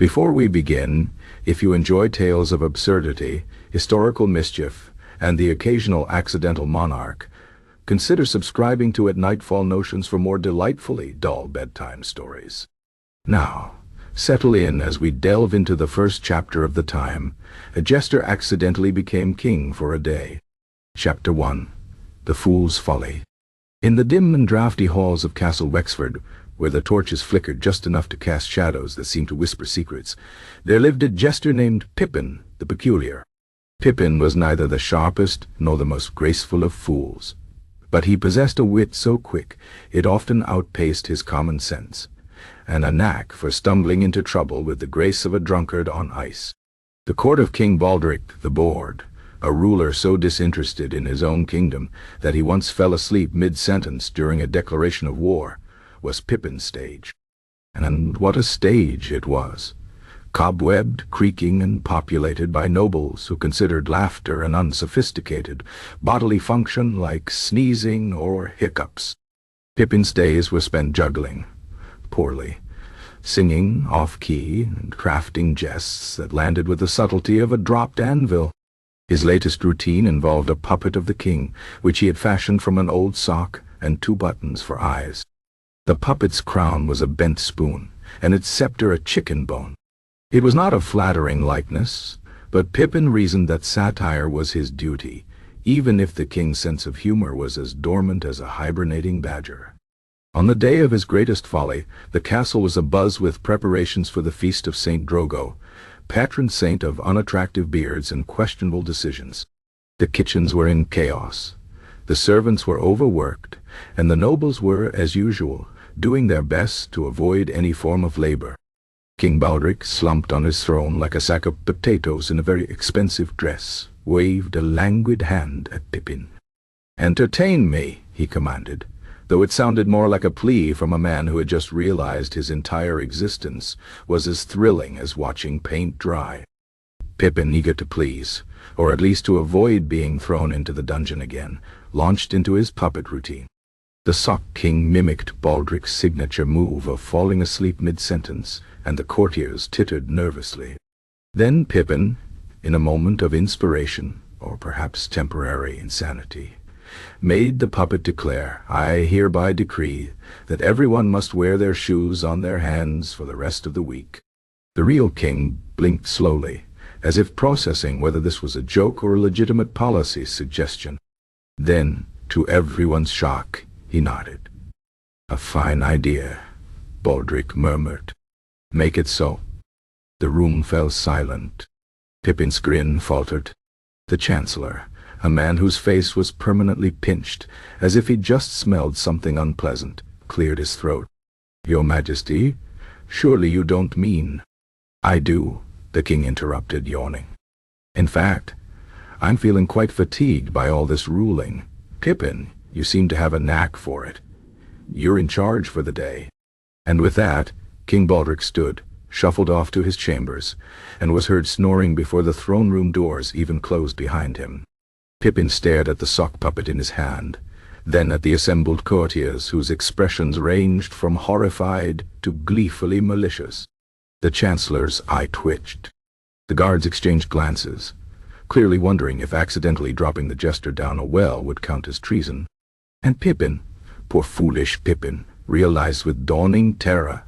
Before we begin, if you enjoy tales of absurdity, historical mischief, and the occasional accidental monarch, consider subscribing to At Nightfall Notions for more delightfully dull bedtime stories. Now, settle in as we delve into the first chapter of the time. A jester accidentally became king for a day. Chapter 1. The Fool's Folly. In the dim and draughty halls of Castle Wexford, where the torches flickered just enough to cast shadows that seemed to whisper secrets, there lived a jester named Pippin the Peculiar. Pippin was neither the sharpest nor the most graceful of fools, but he possessed a wit so quick it often outpaced his common sense, and a knack for stumbling into trouble with the grace of a drunkard on ice. The court of King Baldric the Bored, a ruler so disinterested in his own kingdom that he once fell asleep mid-sentence during a declaration of war, was Pippin's stage. And what a stage it was! Cobwebbed, creaking, and populated by nobles who considered laughter an unsophisticated bodily function like sneezing or hiccups. Pippin's days were spent juggling, poorly, singing off-key and crafting jests that landed with the subtlety of a dropped anvil. His latest routine involved a puppet of the king, which he had fashioned from an old sock and 2 buttons for eyes. The puppet's crown was a bent spoon, and its scepter a chicken bone. It was not a flattering likeness, but Pippin reasoned that satire was his duty, even if the king's sense of humor was as dormant as a hibernating badger. On the day of his greatest folly, the castle was abuzz with preparations for the feast of St. Drogo, patron saint of unattractive beards and questionable decisions. The kitchens were in chaos, the servants were overworked, and the nobles were, as usual, doing their best to avoid any form of labor. King Baldric, slumped on his throne like a sack of potatoes in a very expensive dress, waved a languid hand at Pippin. "Entertain me," he commanded, though it sounded more like a plea from a man who had just realized his entire existence was as thrilling as watching paint dry. Pippin, eager to please, or at least to avoid being thrown into the dungeon again, launched into his puppet routine. The Sock King mimicked Baldric's signature move of falling asleep mid-sentence, and the courtiers tittered nervously. Then Pippin, in a moment of inspiration, or perhaps temporary insanity, made the puppet declare, "I hereby decree that everyone must wear their shoes on their hands for the rest of the week." The real king blinked slowly, as if processing whether this was a joke or a legitimate policy suggestion. Then, to everyone's shock, he nodded. "A fine idea," Baldric murmured. "Make it so." The room fell silent. Pippin's grin faltered. The Chancellor, a man whose face was permanently pinched, as if he'd just smelled something unpleasant, cleared his throat. "Your Majesty, surely you don't mean—" "I do," the king interrupted, yawning. "In fact, I'm feeling quite fatigued by all this ruling. Pippin, you seem to have a knack for it. You're in charge for the day." And with that, King Baldric stood, shuffled off to his chambers, and was heard snoring before the throne-room doors even closed behind him. Pippin stared at the sock puppet in his hand, then at the assembled courtiers whose expressions ranged from horrified to gleefully malicious. The Chancellor's eye twitched. The guards exchanged glances, clearly wondering if accidentally dropping the jester down a well would count as treason. And Pippin, poor foolish Pippin, realized with dawning terror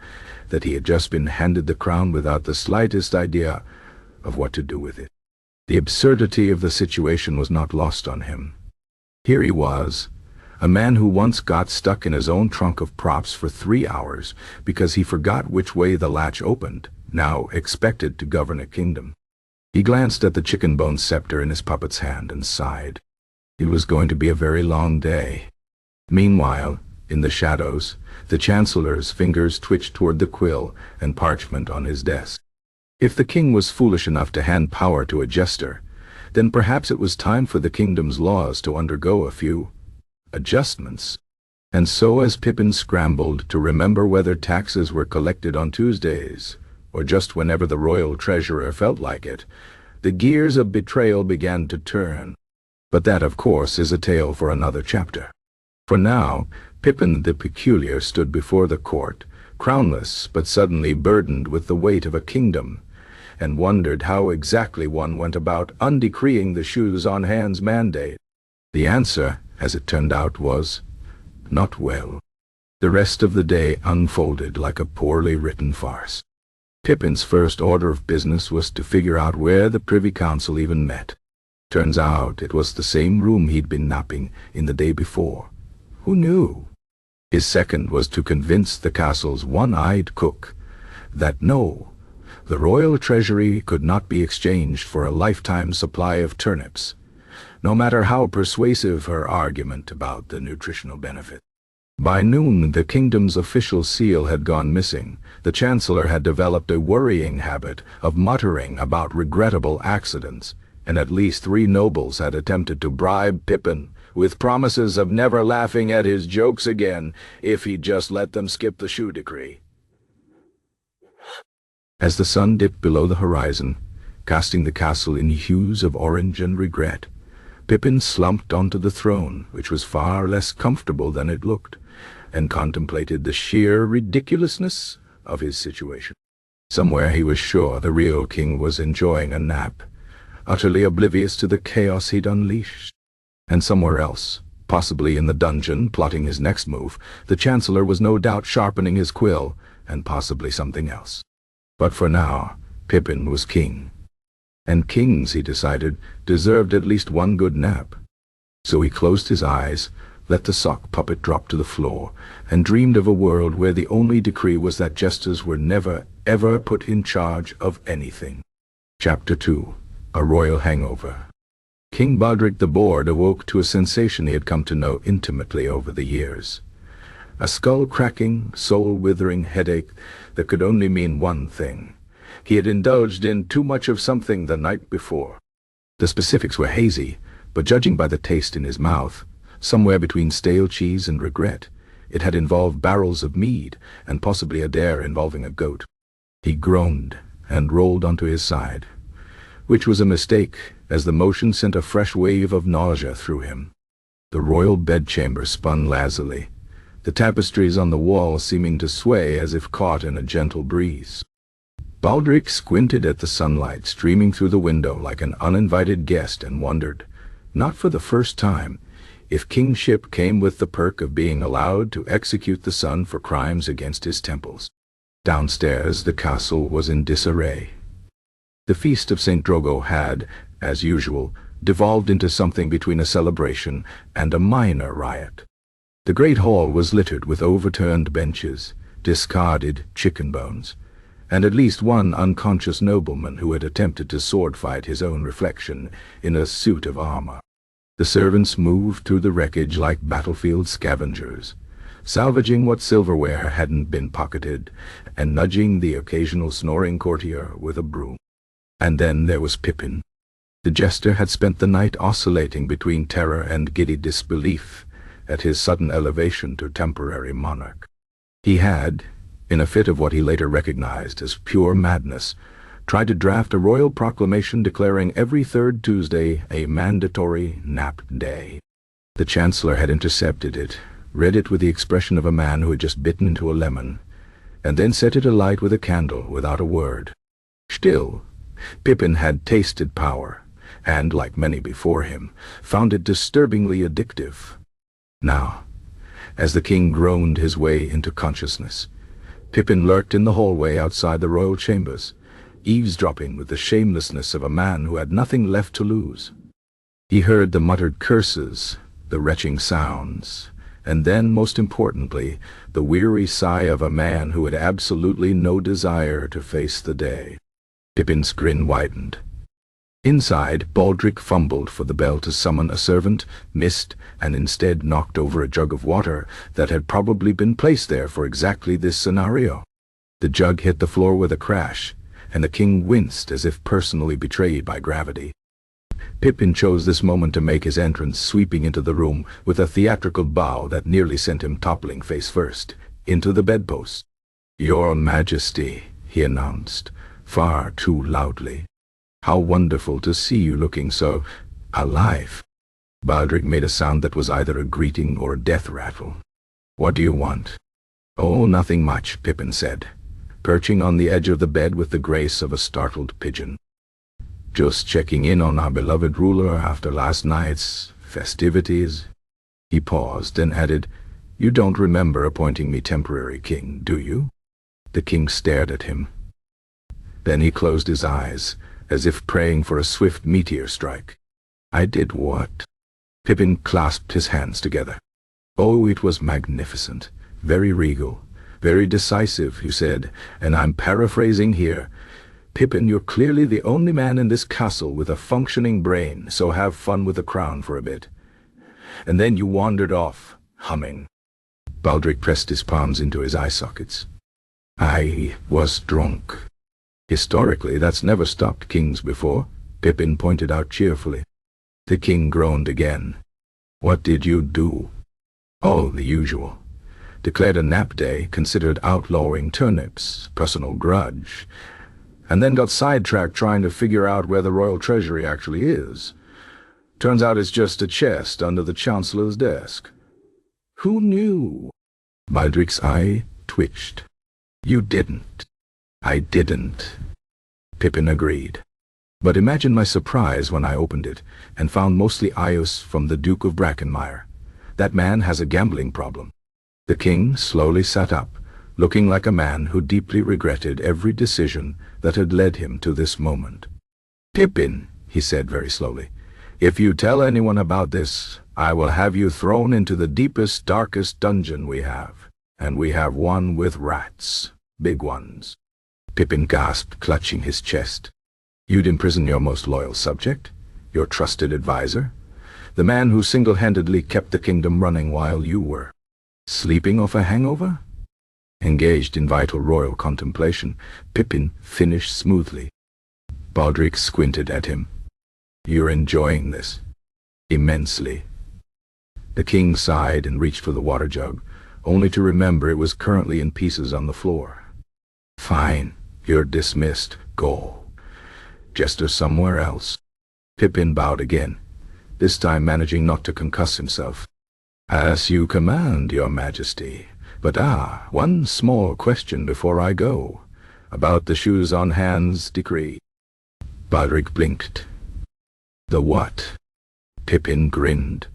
that he had just been handed the crown without the slightest idea of what to do with it. The absurdity of the situation was not lost on him. Here he was, a man who once got stuck in his own trunk of props for 3 hours because he forgot which way the latch opened, now expected to govern a kingdom. He glanced at the chicken-bone scepter in his puppet's hand and sighed. It was going to be a very long day. Meanwhile, in the shadows, the Chancellor's fingers twitched toward the quill and parchment on his desk. If the king was foolish enough to hand power to a jester, then perhaps it was time for the kingdom's laws to undergo a few adjustments. And so as Pippin scrambled to remember whether taxes were collected on Tuesdays, or just whenever the royal treasurer felt like it, the gears of betrayal began to turn. But that, of course, is a tale for another chapter. For now, Pippin the Peculiar stood before the court, crownless but suddenly burdened with the weight of a kingdom, and wondered how exactly one went about undecreeing the shoes on hand's mandate. The answer, as it turned out, was not well. The rest of the day unfolded like a poorly written farce. Pippin's first order of business was to figure out where the Privy Council even met. Turns out it was the same room he'd been napping in the day before. Who knew? His second was to convince the castle's one-eyed cook that no, the royal treasury could not be exchanged for a lifetime supply of turnips, no matter how persuasive her argument about the nutritional benefit. By noon, the kingdom's official seal had gone missing. The Chancellor had developed a worrying habit of muttering about regrettable accidents, and at least 3 nobles had attempted to bribe Pippin with promises of never laughing at his jokes again if he'd just let them skip the shoe decree. As the sun dipped below the horizon, casting the castle in hues of orange and regret, Pippin slumped onto the throne, which was far less comfortable than it looked, and contemplated the sheer ridiculousness of his situation. Somewhere he was sure the real king was enjoying a nap, utterly oblivious to the chaos he'd unleashed. And somewhere else, possibly in the dungeon plotting his next move, the Chancellor was no doubt sharpening his quill, and possibly something else. But for now, Pippin was king. And kings, he decided, deserved at least one good nap. So he closed his eyes, let the sock puppet drop to the floor, and dreamed of a world where the only decree was that jesters were never, ever put in charge of anything. Chapter 2. A Royal Hangover. King Baldric the Bored awoke to a sensation he had come to know intimately over the years. A skull-cracking, soul-withering headache that could only mean one thing. He had indulged in too much of something the night before. The specifics were hazy, but judging by the taste in his mouth, somewhere between stale cheese and regret, it had involved barrels of mead and possibly a dare involving a goat. He groaned and rolled onto his side, which was a mistake, as the motion sent a fresh wave of nausea through him. The royal bedchamber spun lazily, the tapestries on the wall seeming to sway as if caught in a gentle breeze. Baldric squinted at the sunlight streaming through the window like an uninvited guest and wondered, not for the first time, if kingship came with the perk of being allowed to execute the sun for crimes against his temples. Downstairs, the castle was in disarray. The feast of St. Drogo had, as usual, devolved into something between a celebration and a minor riot. The great hall was littered with overturned benches, discarded chicken bones, and at least one unconscious nobleman who had attempted to sword-fight his own reflection in a suit of armor. The servants moved through the wreckage like battlefield scavengers, salvaging what silverware hadn't been pocketed, and nudging the occasional snoring courtier with a broom. And then there was Pippin. The jester had spent the night oscillating between terror and giddy disbelief at his sudden elevation to temporary monarch. He had, in a fit of what he later recognized as pure madness, tried to draft a royal proclamation declaring every 3rd Tuesday a mandatory nap day. The Chancellor had intercepted it, read it with the expression of a man who had just bitten into a lemon, and then set it alight with a candle without a word. Still, Pippin had tasted power, and, like many before him, found it disturbingly addictive. Now, as the king groaned his way into consciousness, Pippin lurked in the hallway outside the royal chambers, eavesdropping with the shamelessness of a man who had nothing left to lose. He heard the muttered curses, the retching sounds, and then, most importantly, the weary sigh of a man who had absolutely no desire to face the day. Pippin's grin widened. Inside, Baldric fumbled for the bell to summon a servant, missed, and instead knocked over a jug of water that had probably been placed there for exactly this scenario. The jug hit the floor with a crash, and the king winced as if personally betrayed by gravity. Pippin chose this moment to make his entrance, sweeping into the room with a theatrical bow that nearly sent him toppling face first into the bedpost. "Your Majesty," he announced, far too loudly. "How wonderful to see you looking so alive." Baldric made a sound that was either a greeting or a death rattle. "What do you want?" "Oh, nothing much," Pippin said, perching on the edge of the bed with the grace of a startled pigeon. "Just checking in on our beloved ruler after last night's festivities." He paused and added, "You don't remember appointing me temporary king, do you?" The king stared at him. Then he closed his eyes, as if praying for a swift meteor strike. "I did what?" Pippin clasped his hands together. "Oh, it was magnificent, very regal, very decisive, you said, and I'm paraphrasing here. Pippin, you're clearly the only man in this castle with a functioning brain, so have fun with the crown for a bit." And then you wandered off, humming. Baldric pressed his palms into his eye sockets. "I was drunk." "Historically, that's never stopped kings before," Pippin pointed out cheerfully. The king groaned again. "What did you do?" "Oh, the usual. Declared a nap day, considered outlawing turnips, personal grudge, and then got sidetracked trying to figure out where the royal treasury actually is. Turns out it's just a chest under the Chancellor's desk." "Who knew?" Baldric's eye twitched. "You didn't." "I didn't," Pippin agreed. "But imagine my surprise when I opened it and found mostly ios from the Duke of Brackenmire. That man has a gambling problem." The king slowly sat up, looking like a man who deeply regretted every decision that had led him to this moment. "Pippin," he said very slowly, "if you tell anyone about this, I will have you thrown into the deepest, darkest dungeon we have. And we have one with rats. Big ones." Pippin gasped, clutching his chest. "You'd imprison your most loyal subject? Your trusted advisor? The man who single-handedly kept the kingdom running while you were sleeping off a hangover?" Engaged in vital royal contemplation, Pippin finished smoothly. Baldric squinted at him. "You're enjoying this?" "Immensely." The king sighed and reached for the water jug, only to remember it was currently in pieces on the floor. "Fine, you're dismissed. Go. Jester somewhere else." Pippin bowed again, this time managing not to concuss himself. "As you command, your majesty. But one small question before I go, about the shoes on hands decree." Baldric blinked. "The what?" Pippin grinned.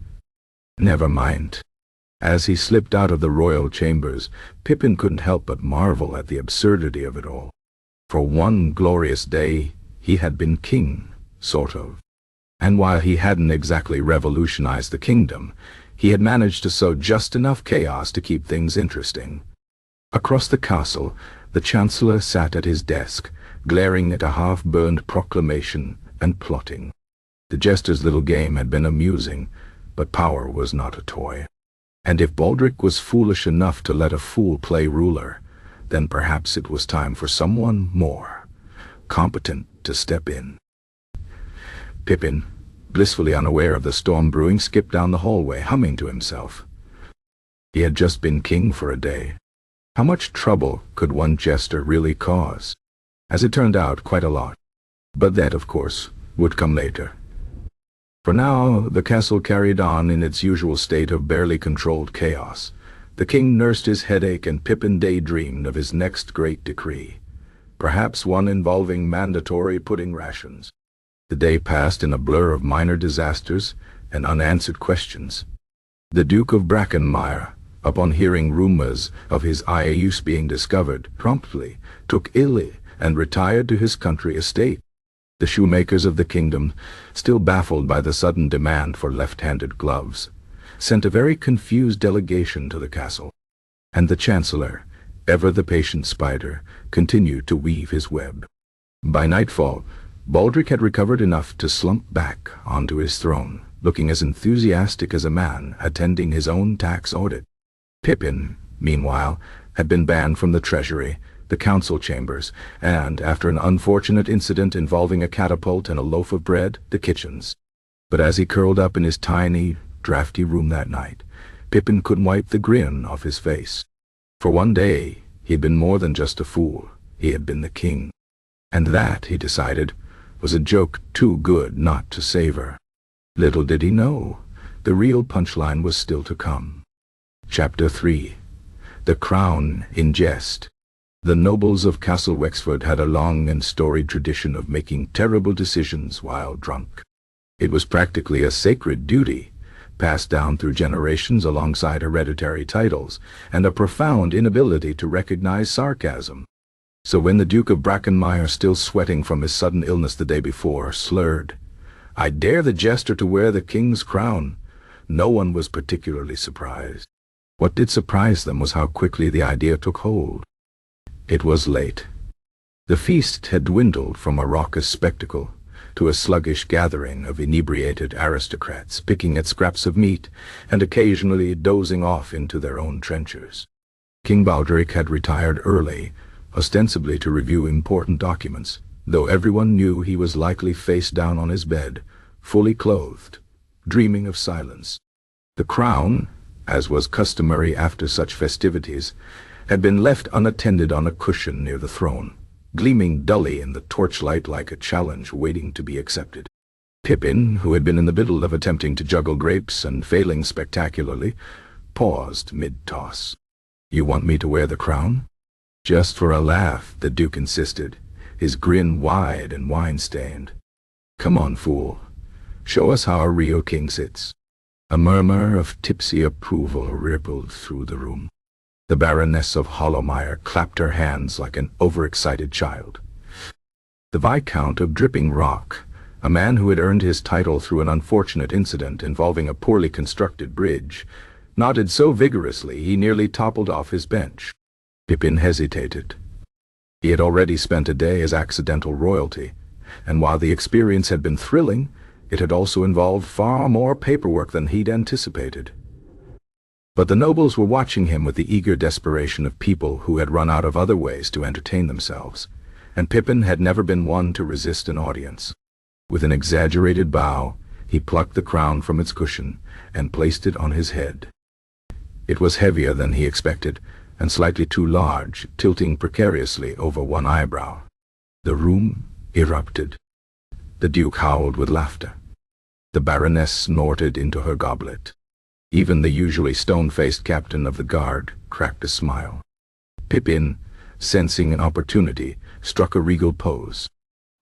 "Never mind." As he slipped out of the royal chambers, Pippin couldn't help but marvel at the absurdity of it all. For one glorious day, he had been king, sort of. And while he hadn't exactly revolutionized the kingdom, he had managed to sow just enough chaos to keep things interesting. Across the castle, the Chancellor sat at his desk, glaring at a half-burned proclamation and plotting. The jester's little game had been amusing, but power was not a toy. And if Baldric was foolish enough to let a fool play ruler, then perhaps it was time for someone more competent to step in. Pippin, blissfully unaware of the storm brewing, skipped down the hallway, humming to himself. He had just been king for a day. How much trouble could one jester really cause? As it turned out, quite a lot. But that, of course, would come later. For now, the castle carried on in its usual state of barely controlled chaos. The king nursed his headache and Pippin daydreamed of his next great decree, perhaps one involving mandatory pudding rations. The day passed in a blur of minor disasters and unanswered questions. The Duke of Brackenmire, upon hearing rumors of his use being discovered, promptly took ill and retired to his country estate. The shoemakers of the kingdom, still baffled by the sudden demand for left-handed gloves, sent a very confused delegation to the castle. And the Chancellor, ever the patient spider, continued to weave his web. By nightfall, Baldric had recovered enough to slump back onto his throne, looking as enthusiastic as a man attending his own tax audit. Pippin, meanwhile, had been banned from the treasury, the council chambers, and, after an unfortunate incident involving a catapult and a loaf of bread, the kitchens. But as he curled up in his tiny, drafty room that night, Pippin couldn't wipe the grin off his face. For one day, he'd been more than just a fool. He had been the king. And that, he decided, was a joke too good not to savor. Little did he know, the real punchline was still to come. Chapter 3. The crown in jest. The nobles of Castle Wexford had a long and storied tradition of making terrible decisions while drunk. It was practically a sacred duty, passed down through generations alongside hereditary titles, and a profound inability to recognize sarcasm. So when the Duke of Brackenmire, still sweating from his sudden illness the day before, slurred, "I dare the jester to wear the king's crown," no one was particularly surprised. What did surprise them was how quickly the idea took hold. It was late. The feast had dwindled from a raucous spectacle to a sluggish gathering of inebriated aristocrats picking at scraps of meat and occasionally dozing off into their own trenchers. King Baldric had retired early, ostensibly to review important documents, though everyone knew he was likely face down on his bed, fully clothed, dreaming of silence. The crown, as was customary after such festivities, had been left unattended on a cushion near the throne, gleaming dully in the torchlight like a challenge waiting to be accepted. Pippin, who had been in the middle of attempting to juggle grapes and failing spectacularly, paused mid-toss. "You want me to wear the crown?" "Just for a laugh," the Duke insisted, his grin wide and wine-stained. "Come on, fool. Show us how a real king sits." A murmur of tipsy approval rippled through the room. The Baroness of Hollowmire clapped her hands like an overexcited child. The Viscount of Dripping Rock, a man who had earned his title through an unfortunate incident involving a poorly constructed bridge, nodded so vigorously he nearly toppled off his bench. Pippin hesitated. He had already spent a day as accidental royalty, and while the experience had been thrilling, it had also involved far more paperwork than he'd anticipated. But the nobles were watching him with the eager desperation of people who had run out of other ways to entertain themselves, and Pippin had never been one to resist an audience. With an exaggerated bow, he plucked the crown from its cushion and placed it on his head. It was heavier than he expected, and slightly too large, tilting precariously over one eyebrow. The room erupted. The Duke howled with laughter. The Baroness snorted into her goblet. Even the usually stone-faced captain of the guard cracked a smile. Pippin, sensing an opportunity, struck a regal pose.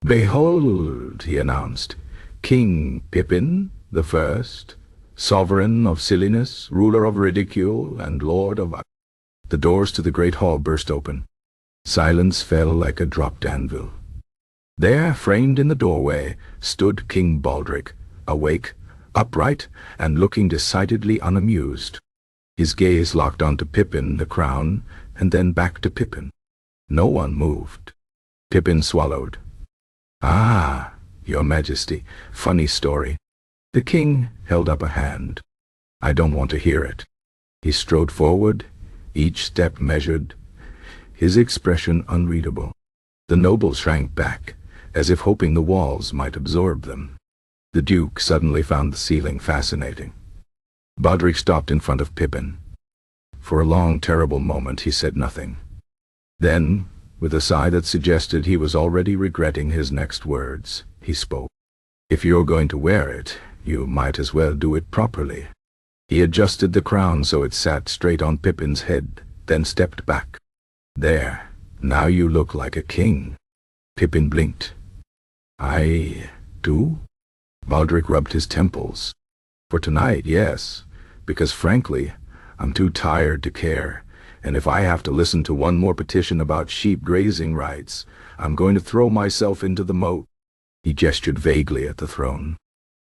"Behold," he announced, "King Pippin the First, sovereign of silliness, ruler of ridicule, and lord of..." The doors to the great hall burst open. Silence fell like a dropped anvil. There, framed in the doorway, stood King Baldric, awake, upright, and looking decidedly unamused. His gaze locked onto Pippin, the crown, and then back to Pippin. No one moved. Pippin swallowed. "Ah, Your Majesty, funny story." The king held up a hand. "I don't want to hear it." He strode forward, each step measured, his expression unreadable. The nobles shrank back, as if hoping the walls might absorb them. The Duke suddenly found the ceiling fascinating. Baldric stopped in front of Pippin. For a long, terrible moment he said nothing. Then, with a sigh that suggested he was already regretting his next words, he spoke. "If you're going to wear it, you might as well do it properly." He adjusted the crown so it sat straight on Pippin's head, then stepped back. "There, now you look like a king." Pippin blinked. "I do?" Baldric rubbed his temples. "For tonight, yes, because frankly, I'm too tired to care, and if I have to listen to one more petition about sheep grazing rights, I'm going to throw myself into the moat." He gestured vaguely at the throne.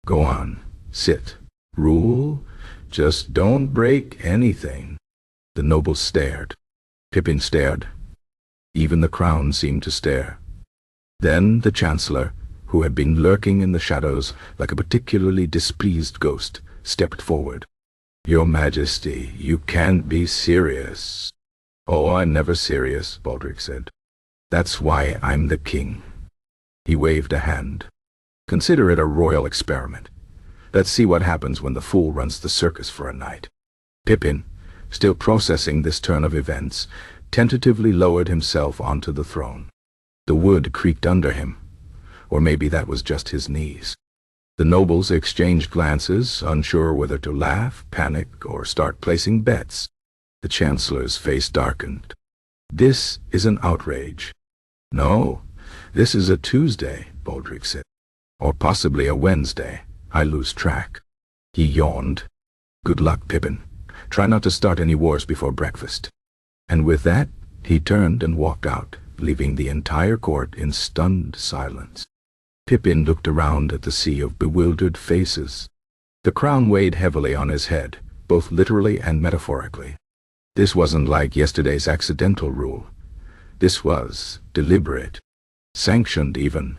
"Go on, sit, rule, just don't break anything." The nobles stared. Pippin stared. Even the crown seemed to stare. Then the Chancellor, who had been lurking in the shadows like a particularly displeased ghost, stepped forward. "Your Majesty, you can't be serious." "Oh, I'm never serious," Baldric said. "That's why I'm the king." He waved a hand. "Consider it a royal experiment. Let's see what happens when the fool runs the circus for a night." Pippin, still processing this turn of events, tentatively lowered himself onto the throne. The wood creaked under him, or maybe that was just his knees. The nobles exchanged glances, unsure whether to laugh, panic, or start placing bets. The Chancellor's face darkened. "This is an outrage." "No, this is a Tuesday," Baldric said. "Or possibly a Wednesday. I lose track." He yawned. "Good luck, Pippin. Try not to start any wars before breakfast." And with that, he turned and walked out, leaving the entire court in stunned silence. Pippin looked around at the sea of bewildered faces. The crown weighed heavily on his head, both literally and metaphorically. This wasn't like yesterday's accidental rule. This was deliberate, sanctioned even.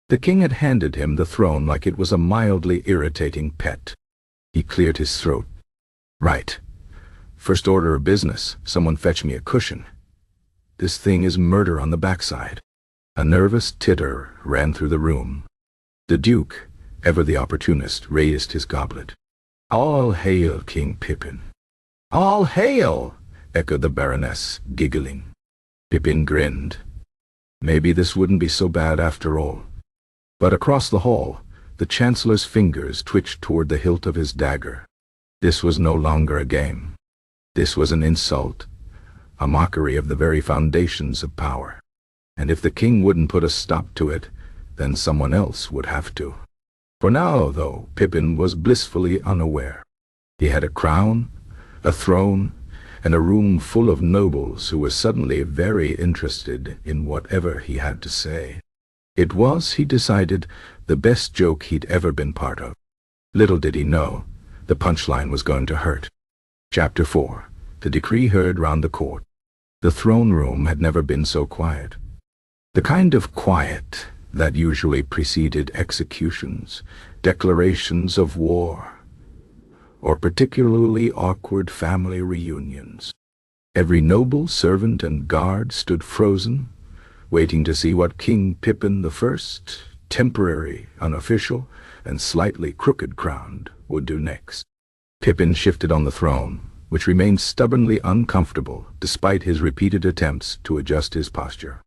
The king had handed him the throne like it was a mildly irritating pet. He cleared his throat. "Right. First order of business, someone fetch me a cushion. This thing is murder on the backside." A nervous titter ran through the room. The Duke, ever the opportunist, raised his goblet. "All hail, King Pippin." "All hail!" echoed the Baroness, giggling. Pippin grinned. Maybe this wouldn't be so bad after all. But across the hall, the Chancellor's fingers twitched toward the hilt of his dagger. This was no longer a game. This was an insult, a mockery of the very foundations of power. And if the king wouldn't put a stop to it, then someone else would have to. For now, though, Pippin was blissfully unaware. He had a crown, a throne, and a room full of nobles who were suddenly very interested in whatever he had to say. It was, he decided, the best joke he'd ever been part of. Little did he know, the punchline was going to hurt. Chapter 4. The decree heard round the court. The throne room had never been so quiet. The kind of quiet that usually preceded executions, declarations of war, or particularly awkward family reunions. Every noble, servant, and guard stood frozen, waiting to see what King Pippin the First, temporary, unofficial, and slightly crooked-crowned, would do next. Pippin shifted on the throne, which remained stubbornly uncomfortable despite his repeated attempts to adjust his posture.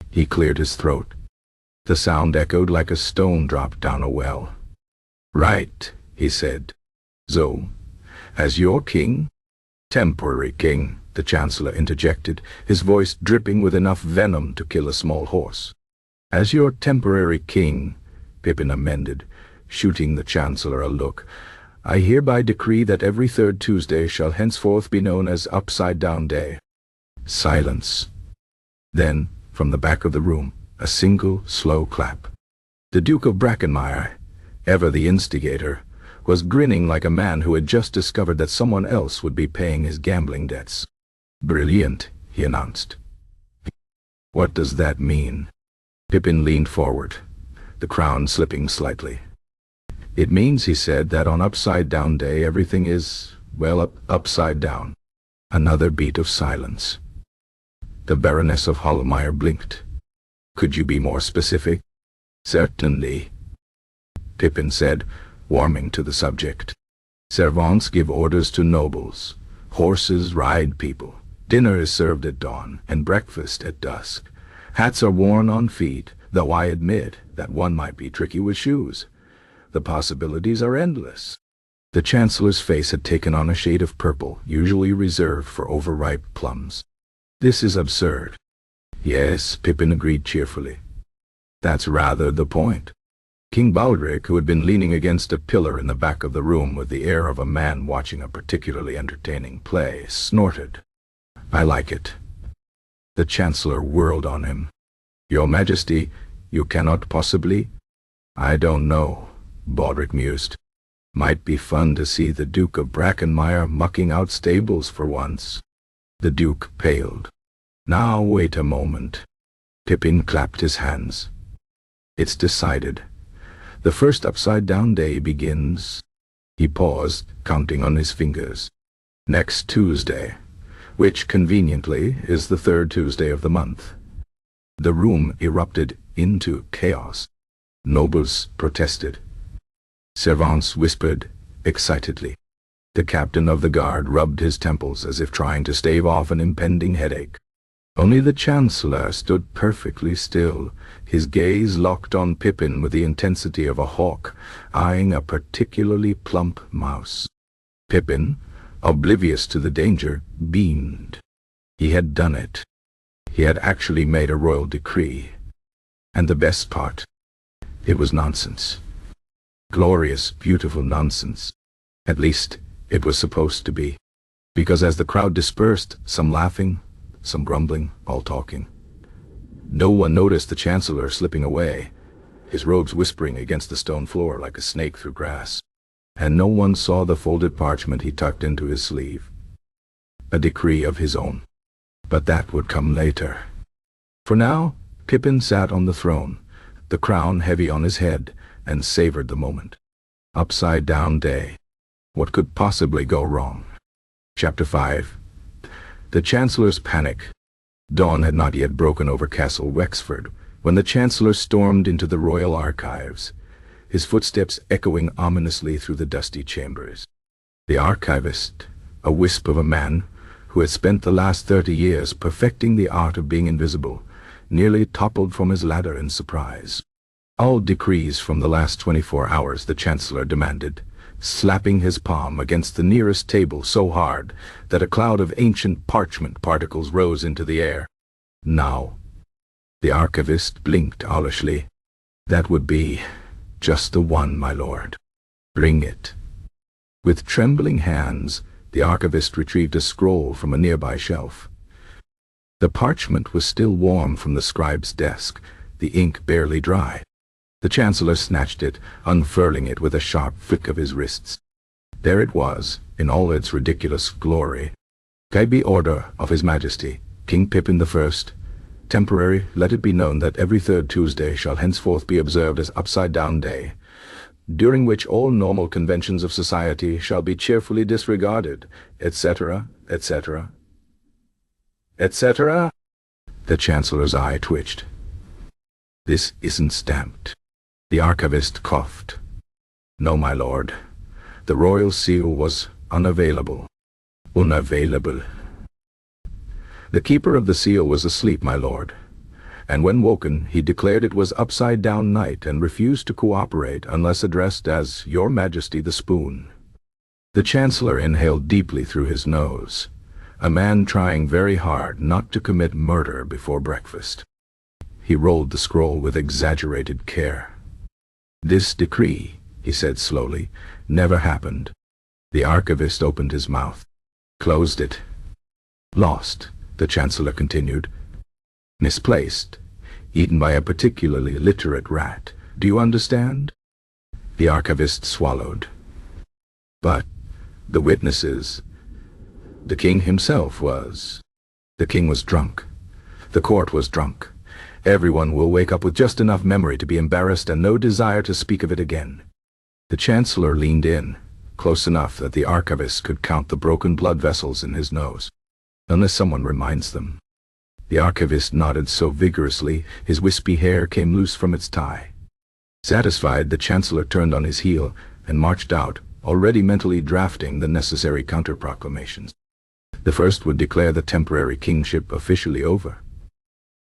He cleared his throat. The sound echoed like a stone dropped down a well. "Right," he said. "So, as your king?" "Temporary king," the Chancellor interjected, his voice dripping with enough venom to kill a small horse. "As your temporary king," Pippin amended, shooting the Chancellor a look, "I hereby decree that every third Tuesday shall henceforth be known as Upside-Down Day." Silence. Then, from the back of the room, a single, slow clap. The Duke of Brackenmire, ever the instigator, was grinning like a man who had just discovered that someone else would be paying his gambling debts. "Brilliant," he announced. "What does that mean?" Pippin leaned forward, the crown slipping slightly. "It means," he said, "that on Upside-Down Day everything is, well, upside down." Another beat of silence. The Baroness of Hollowmire blinked. "Could you be more specific?" "Certainly," Pippin said, warming to the subject. "Servants give orders to nobles. Horses ride people. Dinner is served at dawn, and breakfast at dusk. Hats are worn on feet, though I admit that one might be tricky with shoes. The possibilities are endless." The Chancellor's face had taken on a shade of purple, usually reserved for overripe plums. "This is absurd." "Yes," Pippin agreed cheerfully. "That's rather the point." King Baldric, who had been leaning against a pillar in the back of the room with the air of a man watching a particularly entertaining play, snorted. "I like it." The Chancellor whirled on him. "Your Majesty, you cannot possibly—" "I don't know," Baldric mused. "Might be fun to see the Duke of Brackenmire mucking out stables for once." The Duke paled. "Now wait a moment." Pippin clapped his hands. "It's decided. The first Upside-Down Day begins—" He paused, counting on his fingers. "Next Tuesday, which, conveniently, is the third Tuesday of the month." The room erupted into chaos. Nobles protested. Servants whispered excitedly. The captain of the guard rubbed his temples as if trying to stave off an impending headache. Only the Chancellor stood perfectly still, his gaze locked on Pippin with the intensity of a hawk eyeing a particularly plump mouse. Pippin, oblivious to the danger, beamed. He had done it. He had actually made a royal decree. And the best part, it was nonsense. Glorious, beautiful nonsense. At least, it was supposed to be. Because as the crowd dispersed, some laughing, some grumbling, all talking, no one noticed the Chancellor slipping away, his robes whispering against the stone floor like a snake through grass. And no one saw the folded parchment he tucked into his sleeve. A decree of his own. But that would come later. For now, Pippin sat on the throne, the crown heavy on his head, and savored the moment. Upside-down day. What could possibly go wrong? Chapter 5. The Chancellor's panic. Dawn had not yet broken over Castle Wexford when the Chancellor stormed into the royal archives, his footsteps echoing ominously through the dusty chambers. The archivist, a wisp of a man who had spent the last 30 years perfecting the art of being invisible, nearly toppled from his ladder in surprise. All decrees from the last 24 hours, the Chancellor demanded, slapping his palm against the nearest table so hard that a cloud of ancient parchment particles rose into the air. Now. The archivist blinked owlishly. That would be just the one, my lord. Bring it. With trembling hands, the archivist retrieved a scroll from a nearby shelf. The parchment was still warm from the scribe's desk, the ink barely dry. The Chancellor snatched it, unfurling it with a sharp flick of his wrists. There it was, in all its ridiculous glory. By order of His Majesty, King Pippin I, temporary, let it be known that every third Tuesday shall henceforth be observed as Upside-Down Day, during which all normal conventions of society shall be cheerfully disregarded, etc., etc., etc. The Chancellor's eye twitched. This isn't stamped. The archivist coughed. No, my lord. The royal seal was unavailable. Unavailable. The keeper of the seal was asleep, my lord, and when woken he declared it was upside-down night and refused to cooperate unless addressed as Your Majesty the Spoon. The Chancellor inhaled deeply through his nose, a man trying very hard not to commit murder before breakfast. He rolled the scroll with exaggerated care. This decree, he said slowly, never happened. The archivist opened his mouth, closed it. Lost, the Chancellor continued. Misplaced, eaten by a particularly illiterate rat. Do you understand? The archivist swallowed. But the witnesses, the king himself was. The king was drunk. The court was drunk. Everyone will wake up with just enough memory to be embarrassed and no desire to speak of it again. The Chancellor leaned in, close enough that the archivist could count the broken blood vessels in his nose. Unless someone reminds them. The archivist nodded so vigorously, his wispy hair came loose from its tie. Satisfied, the Chancellor turned on his heel and marched out, already mentally drafting the necessary counter-proclamations. The first would declare the temporary kingship officially over.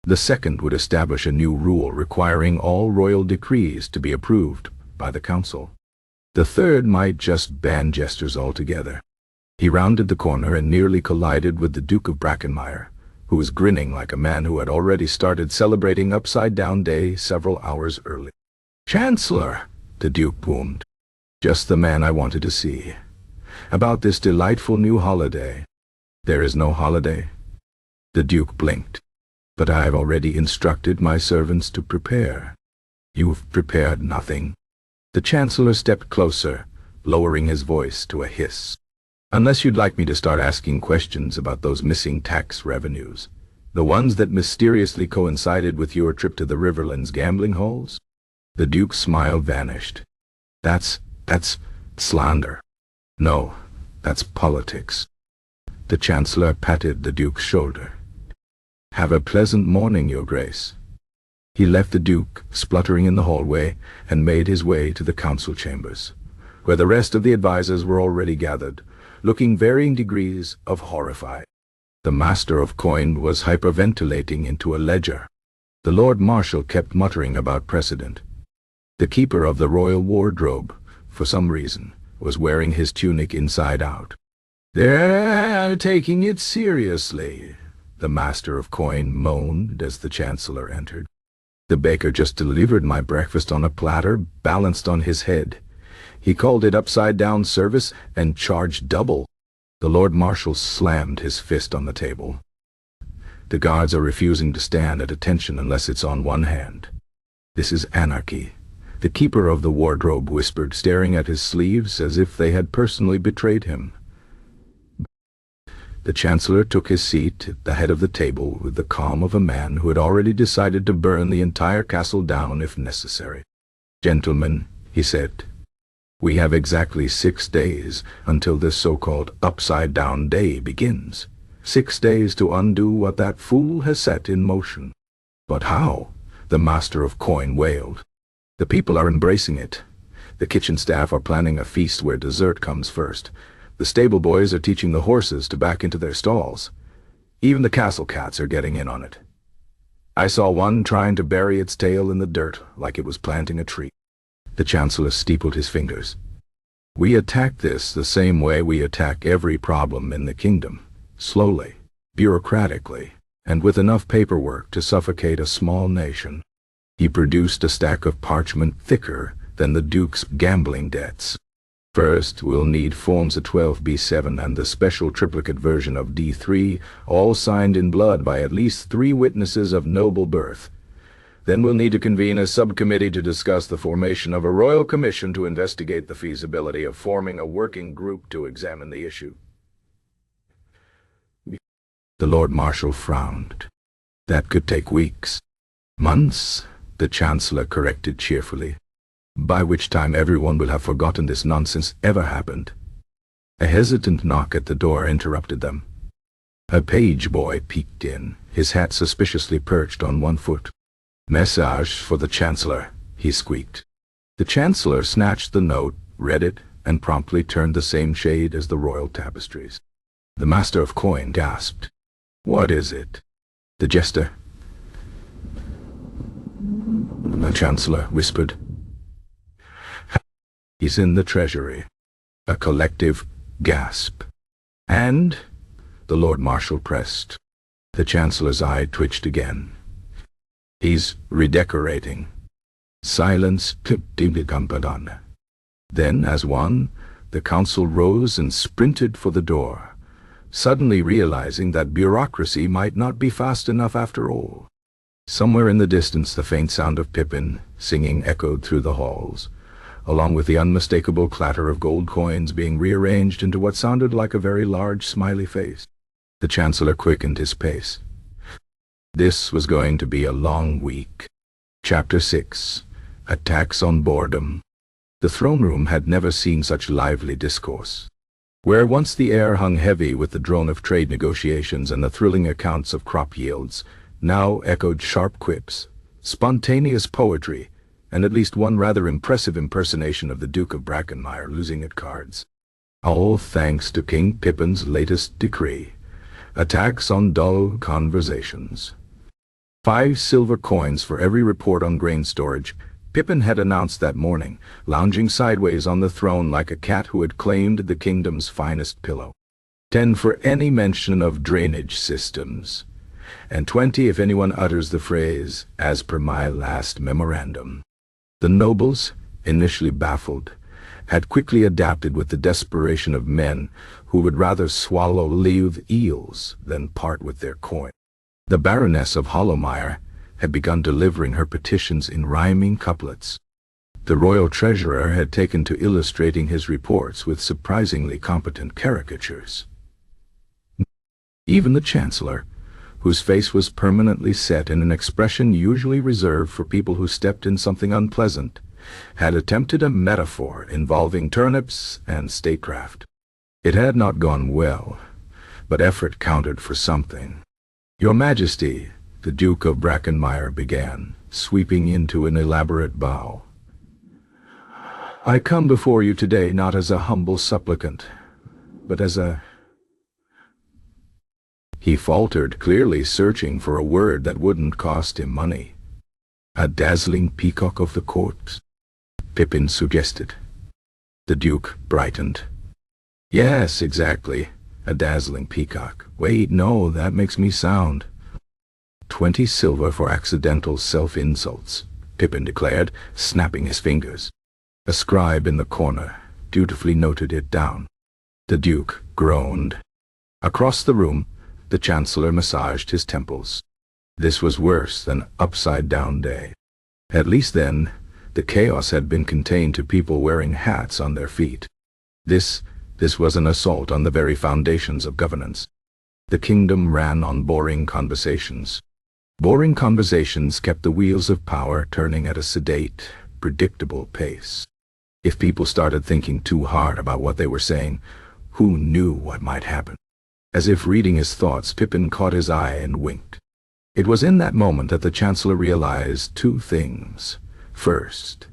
The second would establish a new rule requiring all royal decrees to be approved by the council. The third might just ban jesters altogether. He rounded the corner and nearly collided with the Duke of Brackenmire, who was grinning like a man who had already started celebrating Upside-Down Day several hours early. Chancellor, the Duke boomed. Just the man I wanted to see. About this delightful new holiday. There is no holiday. The Duke blinked. But I've already instructed my servants to prepare. You've prepared nothing. The Chancellor stepped closer, lowering his voice to a hiss. Unless you'd like me to start asking questions about those missing tax revenues, the ones that mysteriously coincided with your trip to the Riverlands gambling halls? The Duke's smile vanished. That's slander. No, that's politics. The Chancellor patted the Duke's shoulder. Have a pleasant morning, Your Grace. He left the Duke, spluttering in the hallway, and made his way to the council chambers, where the rest of the advisors were already gathered, looking varying degrees of horrified. The Master of Coin was hyperventilating into a ledger. The Lord Marshal kept muttering about precedent. The keeper of the royal wardrobe, for some reason, was wearing his tunic inside out. "They're taking it seriously," the master of coin moaned as the Chancellor entered. "The baker just delivered my breakfast on a platter balanced on his head. He called it upside-down service and charged double." The Lord Marshal slammed his fist on the table. "The guards are refusing to stand at attention unless it's on one hand. This is anarchy," the keeper of the wardrobe whispered, staring at his sleeves as if they had personally betrayed him. The Chancellor took his seat at the head of the table with the calm of a man who had already decided to burn the entire castle down if necessary. "Gentlemen," he said, "we have exactly 6 days until this so-called upside-down day begins. 6 days to undo what that fool has set in motion." "But how?" the master of coin wailed. "The people are embracing it. The kitchen staff are planning a feast where dessert comes first. The stable boys are teaching the horses to back into their stalls. Even the castle cats are getting in on it. I saw one trying to bury its tail in the dirt like it was planting a tree." The Chancellor steepled his fingers. "We attack this the same way we attack every problem in the kingdom. Slowly, bureaucratically, and with enough paperwork to suffocate a small nation." He produced a stack of parchment thicker than the Duke's gambling debts. "First, we'll need forms of 12b7 and the special triplicate version of D3, all signed in blood by at least 3 witnesses of noble birth. Then we'll need to convene a subcommittee to discuss the formation of a royal commission to investigate the feasibility of forming a working group to examine the issue." The Lord Marshal frowned. "That could take weeks." "Months," the Chancellor corrected cheerfully, "by which time everyone will have forgotten this nonsense ever happened." A hesitant knock at the door interrupted them. A page boy peeked in, his hat suspiciously perched on one foot. "Message for the Chancellor," he squeaked. The Chancellor snatched the note, read it, and promptly turned the same shade as the royal tapestries. The master of coin gasped. "What is it?" The Jester. The Chancellor whispered. "He's in the treasury." A collective gasp. "And?" the Lord Marshal pressed. The Chancellor's eye twitched again. "He's redecorating." Silence. Then, as one, the council rose and sprinted for the door, suddenly realizing that bureaucracy might not be fast enough after all. Somewhere in the distance the faint sound of Pippin singing echoed through the halls, along with the unmistakable clatter of gold coins being rearranged into what sounded like a very large smiley face. The Chancellor quickened his pace. This was going to be a long week. Chapter 6. Attacks on Boredom. The throne room had never seen such lively discourse. Where once the air hung heavy with the drone of trade negotiations and the thrilling accounts of crop yields, now echoed sharp quips, spontaneous poetry, and at least one rather impressive impersonation of the Duke of Brackenmire losing at cards. All thanks to King Pippin's latest decree. Attacks on dull conversations. 5 silver coins for every report on grain storage, Pippin had announced that morning, lounging sideways on the throne like a cat who had claimed the kingdom's finest pillow. 10 for any mention of drainage systems, and 20 if anyone utters the phrase, "as per my last memorandum." The nobles, initially baffled, had quickly adapted with the desperation of men who would rather swallow live eels than part with their coin. The Baroness of Hollowmire had begun delivering her petitions in rhyming couplets. The royal treasurer had taken to illustrating his reports with surprisingly competent caricatures. Even the Chancellor, whose face was permanently set in an expression usually reserved for people who stepped in something unpleasant, had attempted a metaphor involving turnips and statecraft. It had not gone well, but effort counted for something. "Your Majesty," the Duke of Brackenmire began, sweeping into an elaborate bow, "I come before you today not as a humble supplicant, but as a—" He faltered, clearly searching for a word that wouldn't cost him money. "A dazzling peacock of the court," Pippin suggested. The Duke brightened. "Yes, exactly. A dazzling peacock. Wait, no, that makes me sound. 20 silver for accidental self-insults, Pippin declared, snapping his fingers. A scribe in the corner dutifully noted it down. The Duke groaned. Across the room, the Chancellor massaged his temples. This was worse than upside-down day. At least then, the chaos had been contained to people wearing hats on their feet. This was an assault on the very foundations of governance. The kingdom ran on boring conversations. Boring conversations kept the wheels of power turning at a sedate, predictable pace. If people started thinking too hard about what they were saying, who knew what might happen? As if reading his thoughts, Pippin caught his eye and winked. It was in that moment that the Chancellor realized two things. First,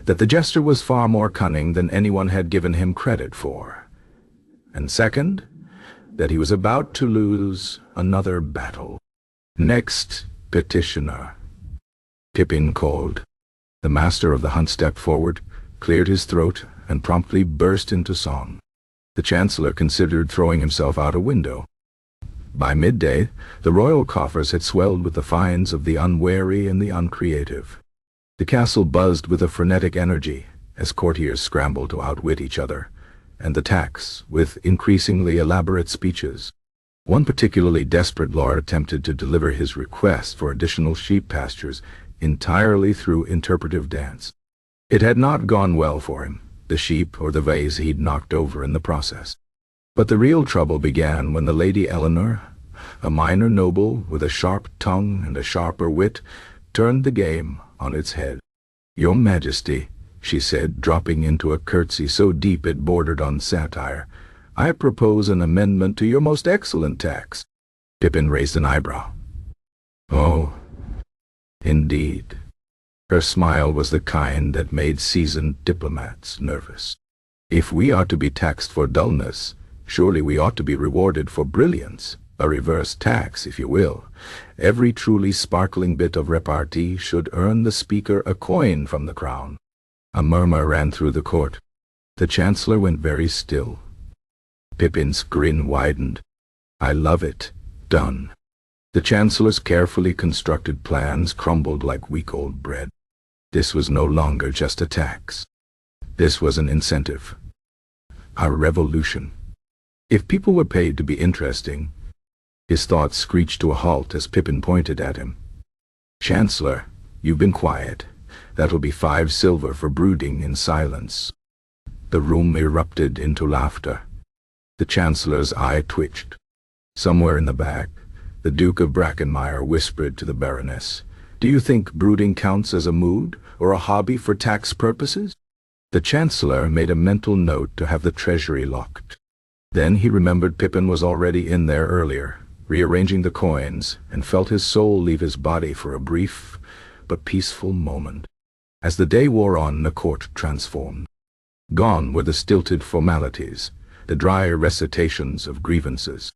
that the jester was far more cunning than anyone had given him credit for. And second, that he was about to lose another battle. Next, Petitioner. Pippin called. The master of the hunt stepped forward, cleared his throat, and promptly burst into song. The Chancellor considered throwing himself out a window. By midday, the royal coffers had swelled with the fines of the unwary and the uncreative. The castle buzzed with a frenetic energy as courtiers scrambled to outwit each other, and the tax with increasingly elaborate speeches. One particularly desperate lord attempted to deliver his request for additional sheep pastures entirely through interpretive dance. It had not gone well for him, the sheep or the vase he'd knocked over in the process. But the real trouble began when the Lady Eleanor, a minor noble with a sharp tongue and a sharper wit, turned the game on its head. "Your Majesty," she said, dropping into a curtsy so deep it bordered on satire, "I propose an amendment to your most excellent tax." Pippin raised an eyebrow. "Oh, indeed." Her smile was the kind that made seasoned diplomats nervous. "If we are to be taxed for dullness, surely we ought to be rewarded for brilliance, a reverse tax, if you will. Every truly sparkling bit of repartee should earn the speaker a coin from the crown." A murmur ran through the court. The Chancellor went very still. Pippin's grin widened. "I love it. Done." The Chancellor's carefully constructed plans crumbled like week old bread. This was no longer just a tax. This was an incentive. A revolution. If people were paid to be interesting— His thoughts screeched to a halt as Pippin pointed at him. "Chancellor, you've been quiet. That'll be 5 silver for brooding in silence." The room erupted into laughter. The Chancellor's eye twitched. Somewhere in the back, the Duke of Brackenmire whispered to the Baroness, "Do you think brooding counts as a mood or a hobby for tax purposes?" The Chancellor made a mental note to have the treasury locked. Then he remembered Pippin was already in there earlier, rearranging the coins, and felt his soul leave his body for a brief but peaceful moment. As the day wore on, the court transformed. Gone were the stilted formalities, the dry recitations of grievances.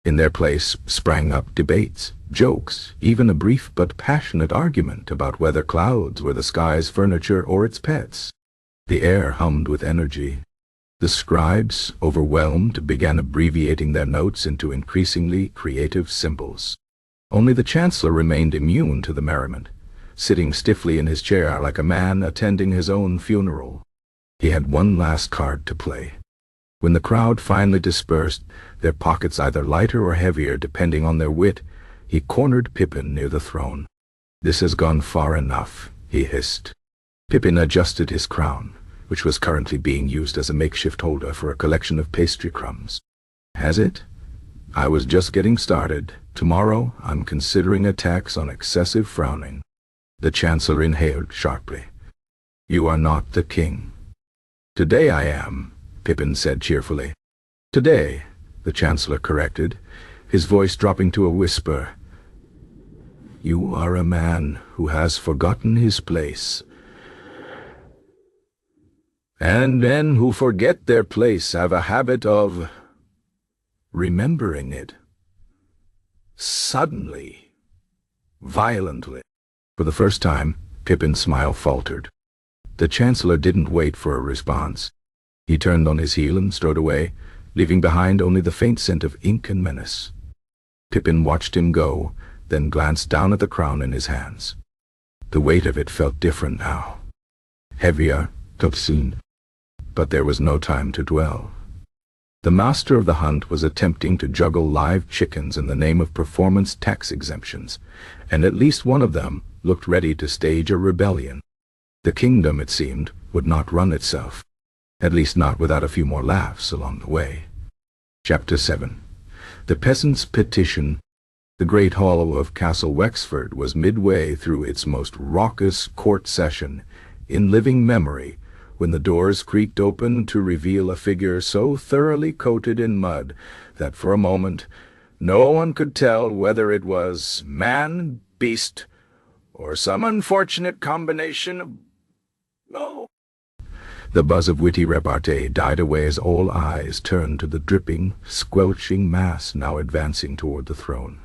In their place sprang up debates, jokes, even a brief but passionate argument about whether clouds were the sky's furniture or its pets. The air hummed with energy. The scribes, overwhelmed, began abbreviating their notes into increasingly creative symbols. Only the Chancellor remained immune to the merriment, sitting stiffly in his chair like a man attending his own funeral. He had one last card to play. When the crowd finally dispersed, their pockets either lighter or heavier depending on their wit, he cornered Pippin near the throne. "This has gone far enough," he hissed. Pippin adjusted his crown, which was currently being used as a makeshift holder for a collection of pastry crumbs. "Has it? I was just getting started. Tomorrow I'm considering a tax on excessive frowning." The Chancellor inhaled sharply. "You are not the king." "Today I am," Pippin said cheerfully. "Today," the Chancellor corrected, his voice dropping to a whisper. "You are a man who has forgotten his place. And men who forget their place have a habit of remembering it. Suddenly. Violently." For the first time, Pippin's smile faltered. The Chancellor didn't wait for a response. He turned on his heel and strode away, leaving behind only the faint scent of ink and menace. Pippin watched him go, then glanced down at the crown in his hands. The weight of it felt different now. Heavier, obscene. But there was no time to dwell. The master of the hunt was attempting to juggle live chickens in the name of performance tax exemptions, and at least one of them looked ready to stage a rebellion. The kingdom, it seemed, would not run itself, at least not without a few more laughs along the way. Chapter 7. The Peasant's Petition. The great hall of Castle Wexford was midway through its most raucous court session, in living memory, when the doors creaked open to reveal a figure so thoroughly coated in mud that for a moment no one could tell whether it was man, beast, or some unfortunate combination of... No. The buzz of witty repartee died away as all eyes turned to the dripping, squelching mass now advancing toward the throne.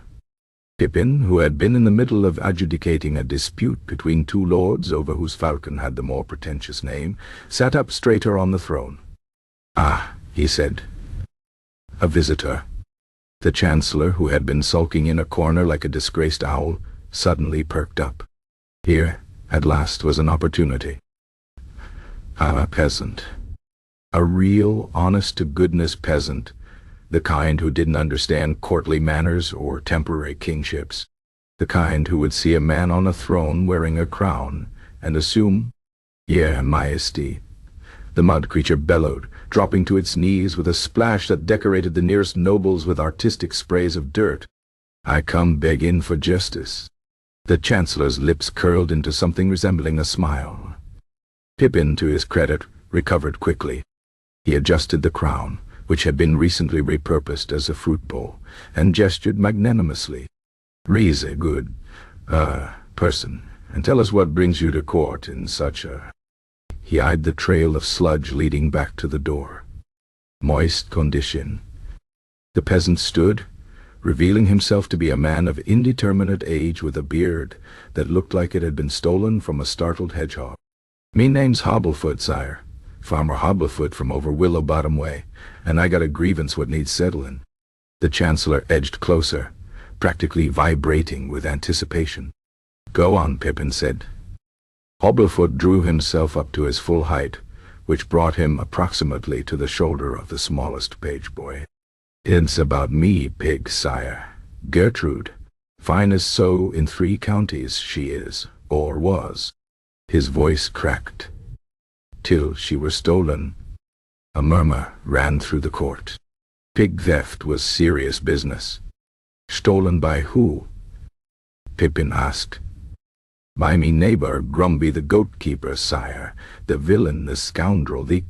Pippin, who had been in the middle of adjudicating a dispute between two lords over whose falcon had the more pretentious name, sat up straighter on the throne. "Ah," he said. "A visitor." The Chancellor, who had been sulking in a corner like a disgraced owl, suddenly perked up. Here, at last, was an opportunity. "I'm a peasant. A real, honest-to-goodness peasant. The kind who didn't understand courtly manners or temporary kingships. The kind who would see a man on a throne wearing a crown and assume, 'Your Majesty.'" The mud creature bellowed, dropping to its knees with a splash that decorated the nearest nobles with artistic sprays of dirt. "I come begging for justice." The Chancellor's lips curled into something resembling a smile. Pippin, to his credit, recovered quickly. He adjusted the crown, which had been recently repurposed as a fruit bowl, and gestured magnanimously. "Re's a good, person, and tell us what brings you to court in such a..." He eyed the trail of sludge leading back to the door. "Moist condition." The peasant stood, revealing himself to be a man of indeterminate age with a beard that looked like it had been stolen from a startled hedgehog. "Me name's Hobblefoot, sire. Farmer Hobblefoot from over Willow Bottom way, and I got a grievance what needs settling." The Chancellor edged closer, practically vibrating with anticipation. "Go on," Pippin said. Hobblefoot drew himself up to his full height, which brought him approximately to the shoulder of the smallest page boy. "It's about me, pig, sire. Gertrude. Finest sow in 3 counties she is, or was." His voice cracked. "Till she were stolen." A murmur ran through the court. Pig theft was serious business. "Stolen by who?" Pippin asked. "By me neighbor Grumby the goat-keeper, sire. The villain, the scoundrel, the..."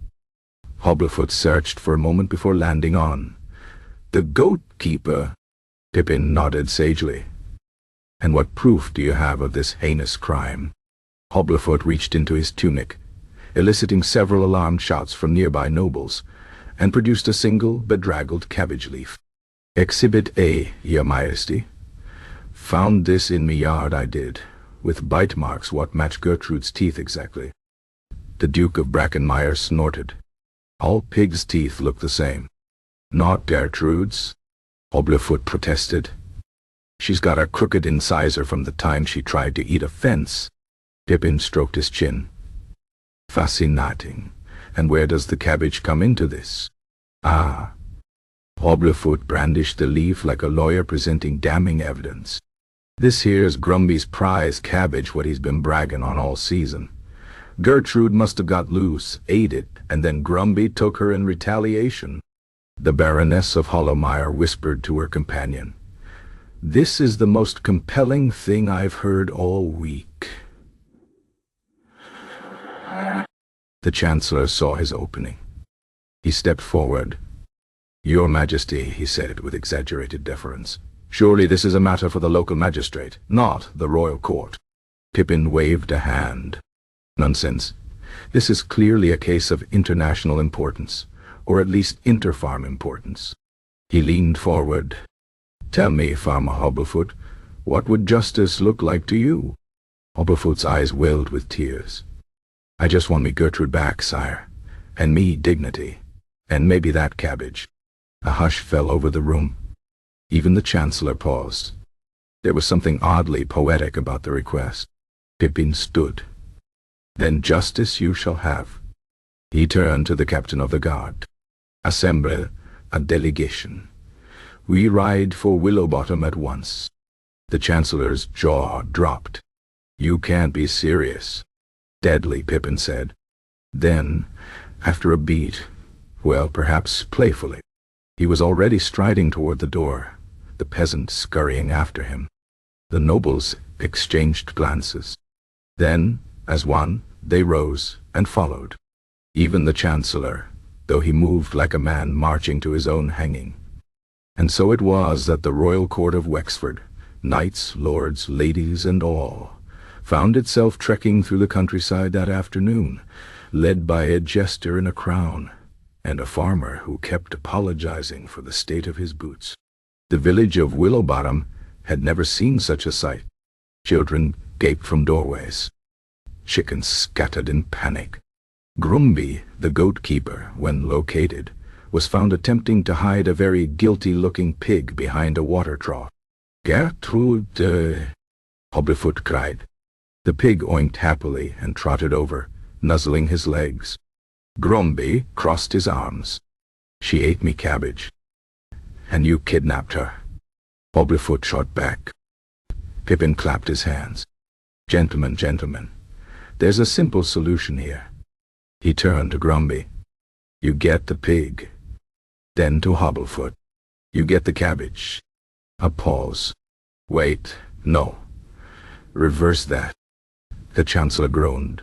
Hobblefoot searched for a moment before landing on. "The goat-keeper?" Pippin nodded sagely. "And what proof do you have of this heinous crime?" Hobblefoot reached into his tunic, eliciting several alarmed shouts from nearby nobles, and produced a single bedraggled cabbage leaf. "Exhibit A, Your Majesty. Found this in me yard, I did, with bite marks what match Gertrude's teeth exactly." The Duke of Brackenmire snorted. "All pigs' teeth look the same." "Not Gertrude's," Hobblefoot protested. "She's got a crooked incisor from the time she tried to eat a fence." Pippin stroked his chin. "Fascinating. And where does the cabbage come into this?" "Ah." Hobblefoot brandished the leaf like a lawyer presenting damning evidence. "This here's Grumby's prize cabbage what he's been bragging on all season. Gertrude must have got loose, ate it, and then Grumby took her in retaliation." The Baroness of Hollowmire whispered to her companion, "This is the most compelling thing I've heard all week." The Chancellor saw his opening. He stepped forward. "Your Majesty," he said with exaggerated deference, "surely this is a matter for the local magistrate, not the royal court." Pippin waved a hand. "Nonsense. This is clearly a case of international importance, or at least inter-farm importance." He leaned forward. "Tell me, Farmer Hobblefoot, what would justice look like to you?" Hobblefoot's eyes welled with tears. "I just want me Gertrude back, sire, and me dignity, and maybe that cabbage." A hush fell over the room. Even the Chancellor paused. There was something oddly poetic about the request. Pippin stood. "Then justice you shall have." He turned to the captain of the guard. "Assemble a delegation. We ride for Willowbottom at once." The Chancellor's jaw dropped. "You can't be serious." "Deadly," Pippin said. Then, after a beat, well, perhaps playfully, he was already striding toward the door, the peasant scurrying after him. The nobles exchanged glances. Then, as one, they rose and followed. Even the Chancellor, though he moved like a man marching to his own hanging. And so it was that the royal court of Wexford, knights, lords, ladies, and all, found itself trekking through the countryside that afternoon, led by a jester in a crown, and a farmer who kept apologizing for the state of his boots. The village of Willowbottom had never seen such a sight. Children gaped from doorways. Chickens scattered in panic. Grumby, the goat-keeper, when located, was found attempting to hide a very guilty-looking pig behind a water trough. "Gertrude!" Hobblefoot cried. The pig oinked happily and trotted over, nuzzling his legs. Grumby crossed his arms. "She ate me cabbage." "And you kidnapped her." Hobblefoot shot back. Pippin clapped his hands. "Gentlemen, gentlemen, there's a simple solution here." He turned to Grumby. "You get the pig." Then to Hobblefoot. "You get the cabbage." A pause. "Wait, no. Reverse that." The Chancellor groaned.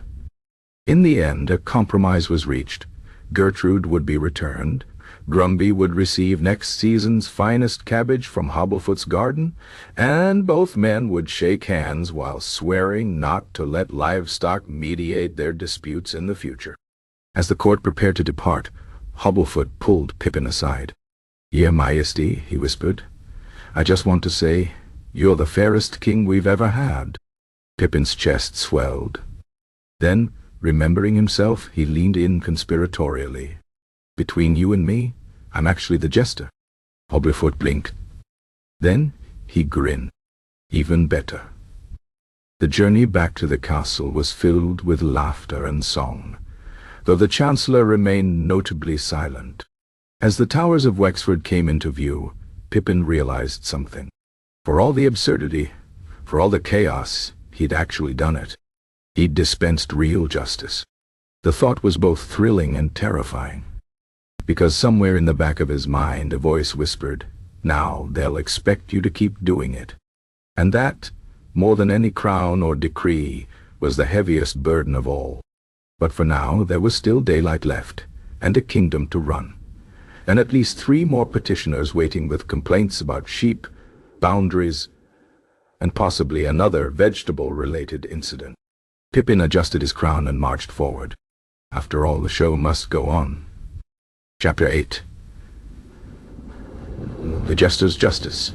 In the end, a compromise was reached. Gertrude would be returned. Grumby would receive next season's finest cabbage from Hobblefoot's garden, and both men would shake hands while swearing not to let livestock mediate their disputes in the future. As the court prepared to depart, Hobblefoot pulled Pippin aside. "Your Majesty," he whispered, "I just want to say, you're the fairest king we've ever had." Pippin's chest swelled. Then, remembering himself, he leaned in conspiratorially. "Between you and me, I'm actually the jester." Hobblefoot blinked. Then he grinned. "Even better." The journey back to the castle was filled with laughter and song, though the Chancellor remained notably silent. As the towers of Wexford came into view, Pippin realized something. For all the absurdity, for all the chaos, he'd actually done it. He'd dispensed real justice. The thought was both thrilling and terrifying, because somewhere in the back of his mind a voice whispered, "Now they'll expect you to keep doing it." And that, more than any crown or decree, was the heaviest burden of all. But for now there was still daylight left, and a kingdom to run, and at least 3 more petitioners waiting with complaints about sheep, boundaries, and possibly another vegetable-related incident. Pippin adjusted his crown and marched forward. After all, the show must go on. Chapter 8. The Jester's Justice.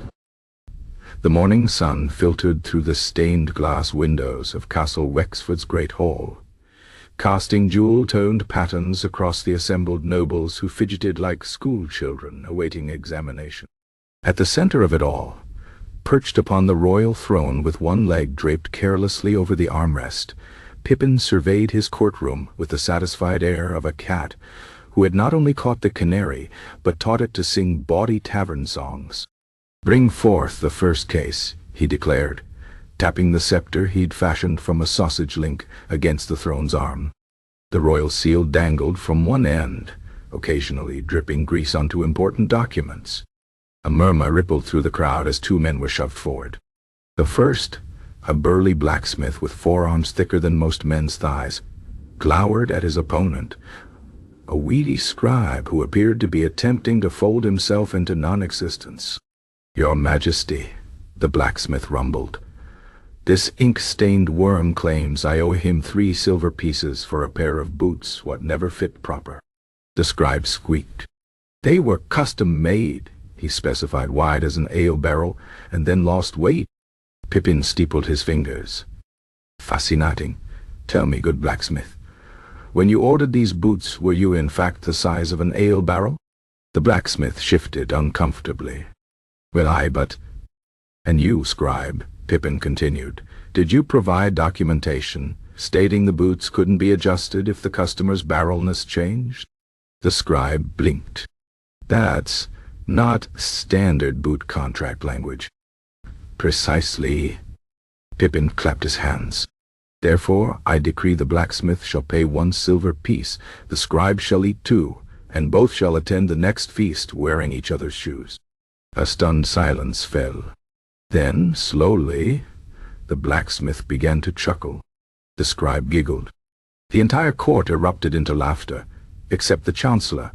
The morning sun filtered through the stained glass windows of Castle Wexford's great hall, casting jewel-toned patterns across the assembled nobles who fidgeted like school-children awaiting examination. At the center of it all, perched upon the royal throne with one leg draped carelessly over the armrest, Pippin surveyed his courtroom with the satisfied air of a cat who had not only caught the canary, but taught it to sing bawdy tavern songs. "Bring forth the first case," he declared, tapping the scepter he'd fashioned from a sausage link against the throne's arm. The royal seal dangled from one end, occasionally dripping grease onto important documents. A murmur rippled through the crowd as 2 men were shoved forward. The first, a burly blacksmith with forearms thicker than most men's thighs, glowered at his opponent, a weedy scribe who appeared to be attempting to fold himself into non-existence. "Your Majesty," the blacksmith rumbled, "this ink-stained worm claims I owe him 3 silver pieces for a pair of boots what never fit proper." The scribe squeaked. "They were custom-made," he specified, "wide as an ale barrel, and then lost weight." Pippin steepled his fingers. "Fascinating. Tell me, good blacksmith, when you ordered these boots, were you in fact the size of an ale barrel?" The blacksmith shifted uncomfortably. "Well, but—" "And you, scribe," Pippin continued, "did you provide documentation stating the boots couldn't be adjusted if the customer's barrelness changed?" The scribe blinked. "That's not standard boot contract language." "Precisely." Pippin clapped his hands. "Therefore I decree the blacksmith shall pay 1 silver piece, the scribe shall eat 2, and both shall attend the next feast wearing each other's shoes." A stunned silence fell. Then, slowly, the blacksmith began to chuckle. The scribe giggled. The entire court erupted into laughter, except the Chancellor,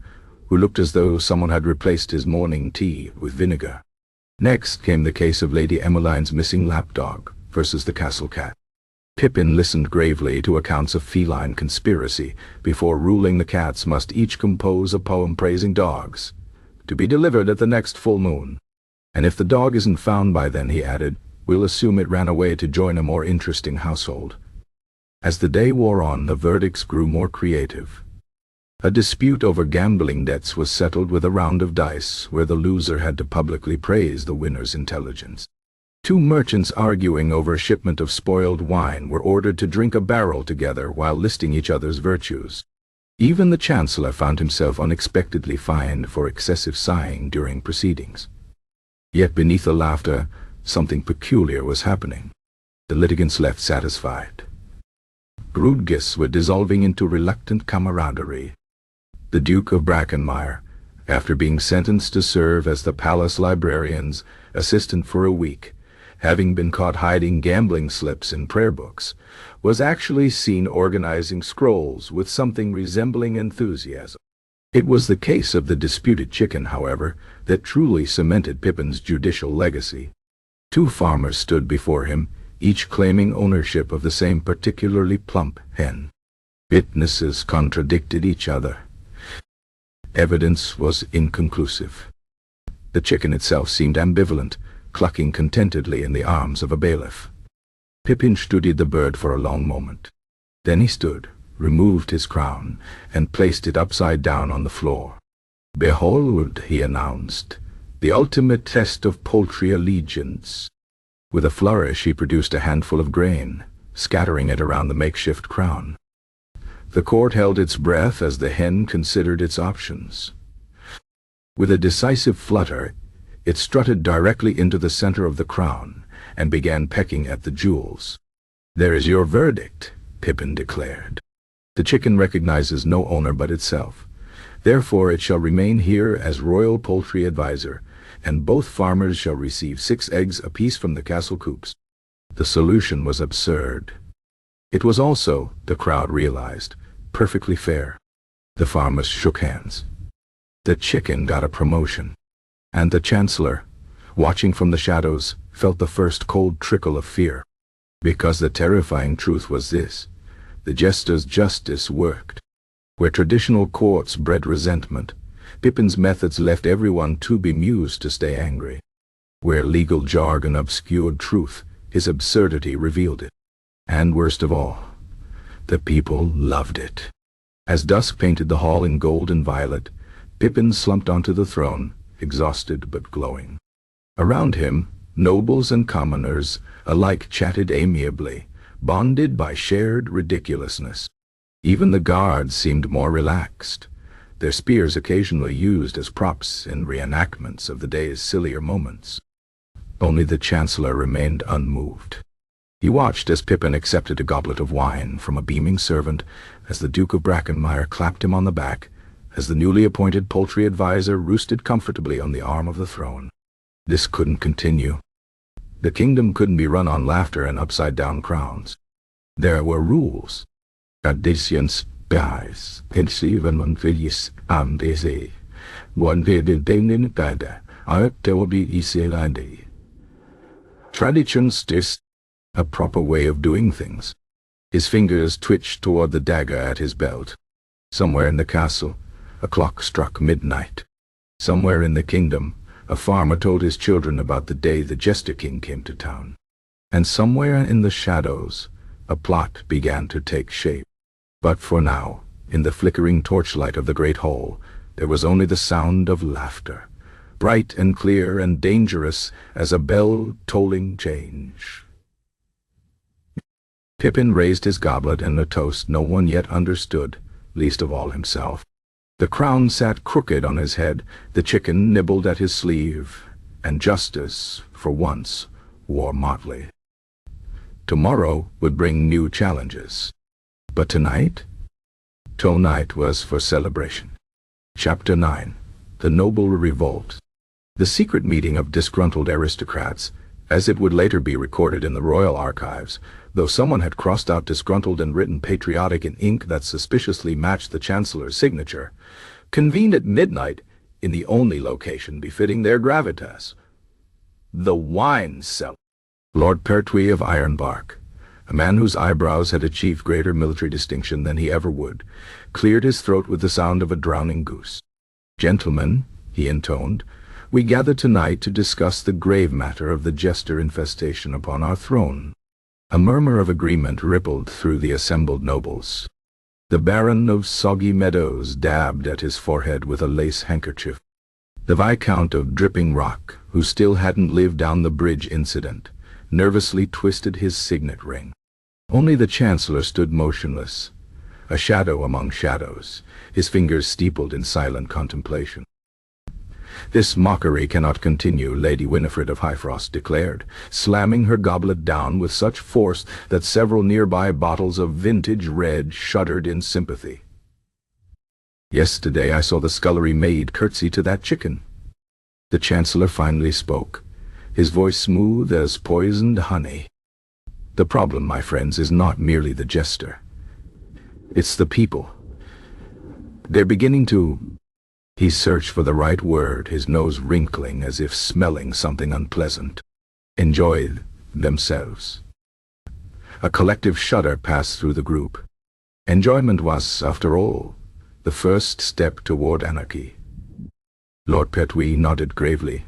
who looked as though someone had replaced his morning tea with vinegar. Next came the case of Lady Emmeline's missing lapdog versus the castle cat. Pippin listened gravely to accounts of feline conspiracy before ruling the cats must each compose a poem praising dogs, to be delivered at the next full moon. "And if the dog isn't found by then," he added, "we'll assume it ran away to join a more interesting household." As the day wore on, the verdicts grew more creative. A dispute over gambling debts was settled with a round of dice, where the loser had to publicly praise the winner's intelligence. 2 merchants arguing over a shipment of spoiled wine were ordered to drink a barrel together while listing each other's virtues. Even the Chancellor found himself unexpectedly fined for excessive sighing during proceedings. Yet beneath the laughter, something peculiar was happening. The litigants left satisfied. Rude gifts were dissolving into reluctant camaraderie. The Duke of Brackenmire, after being sentenced to serve as the palace librarian's assistant for a week, having been caught hiding gambling slips in prayer books, was actually seen organizing scrolls with something resembling enthusiasm. It was the case of the disputed chicken, however, that truly cemented Pippin's judicial legacy. 2 farmers stood before him, each claiming ownership of the same particularly plump hen. Witnesses contradicted each other. Evidence was inconclusive. The chicken itself seemed ambivalent, clucking contentedly in the arms of a bailiff. Pippin studied the bird for a long moment. Then he stood, removed his crown, and placed it upside down on the floor. "Behold," he announced, "the ultimate test of poultry allegiance." With a flourish he produced a handful of grain, scattering it around the makeshift crown. The court held its breath as the hen considered its options. With a decisive flutter, it strutted directly into the center of the crown and began pecking at the jewels. "There is your verdict," Pippin declared. "The chicken recognizes no owner but itself. Therefore it shall remain here as royal poultry advisor, and both farmers shall receive 6 eggs apiece from the castle coops." The solution was absurd. It was also, the crowd realized, perfectly fair. The farmers shook hands. The chicken got a promotion. And the Chancellor, watching from the shadows, felt the first cold trickle of fear. Because the terrifying truth was this: the jester's justice worked. Where traditional courts bred resentment, Pippin's methods left everyone too bemused to stay angry. Where legal jargon obscured truth, his absurdity revealed it. And worst of all, the people loved it. As dusk painted the hall in gold and violet, Pippin slumped onto the throne, exhausted but glowing. Around him, nobles and commoners alike chatted amiably, bonded by shared ridiculousness. Even the guards seemed more relaxed, their spears occasionally used as props in reenactments of the day's sillier moments. Only the Chancellor remained unmoved. He watched as Pippin accepted a goblet of wine from a beaming servant, as the Duke of Brackenmire clapped him on the back, as the newly appointed poultry advisor roosted comfortably on the arm of the throne. This couldn't continue. The kingdom couldn't be run on laughter and upside-down crowns. There were rules. Traditions, guys, even one filius, amdese. One fidel in pada, arteobi iselandi. Traditions is a proper way of doing things. His fingers twitched toward the dagger at his belt. Somewhere in the castle, a clock struck midnight. Somewhere in the kingdom, a farmer told his children about the day the jester-king came to town. And somewhere in the shadows, a plot began to take shape. But for now, in the flickering torchlight of the great hall, there was only the sound of laughter, bright and clear and dangerous as a bell tolling change. Pippin raised his goblet in a toast no one yet understood, least of all himself. The crown sat crooked on his head, the chicken nibbled at his sleeve, and justice, for once, wore motley. Tomorrow would bring new challenges. But tonight? Tonight was for celebration. Chapter 9. The Noble Revolt. The secret meeting of disgruntled aristocrats, as it would later be recorded in the royal archives, though someone had crossed out disgruntled and written patriotic in ink that suspiciously matched the Chancellor's signature, convened at midnight in the only location befitting their gravitas, the wine cellar. Lord Pertwee of Ironbark, a man whose eyebrows had achieved greater military distinction than he ever would, cleared his throat with the sound of a drowning goose. "Gentlemen," he intoned, "we gather tonight to discuss the grave matter of the jester infestation upon our throne." A murmur of agreement rippled through the assembled nobles. The Baron of Soggy Meadows dabbed at his forehead with a lace handkerchief. The Viscount of Dripping Rock, who still hadn't lived down the bridge incident, nervously twisted his signet ring. Only the Chancellor stood motionless, a shadow among shadows, his fingers steepled in silent contemplation. "This mockery cannot continue," Lady Winifred of Highfrost declared, slamming her goblet down with such force that several nearby bottles of vintage red shuddered in sympathy. "Yesterday I saw the scullery maid curtsy to that chicken." The Chancellor finally spoke, his voice smooth as poisoned honey. "The problem, my friends, is not merely the jester. It's the people. They're beginning to—" He searched for the right word, his nose wrinkling as if smelling something unpleasant. "Enjoy themselves." A collective shudder passed through the group. Enjoyment was, after all, the first step toward anarchy. Lord Pertwee nodded gravely.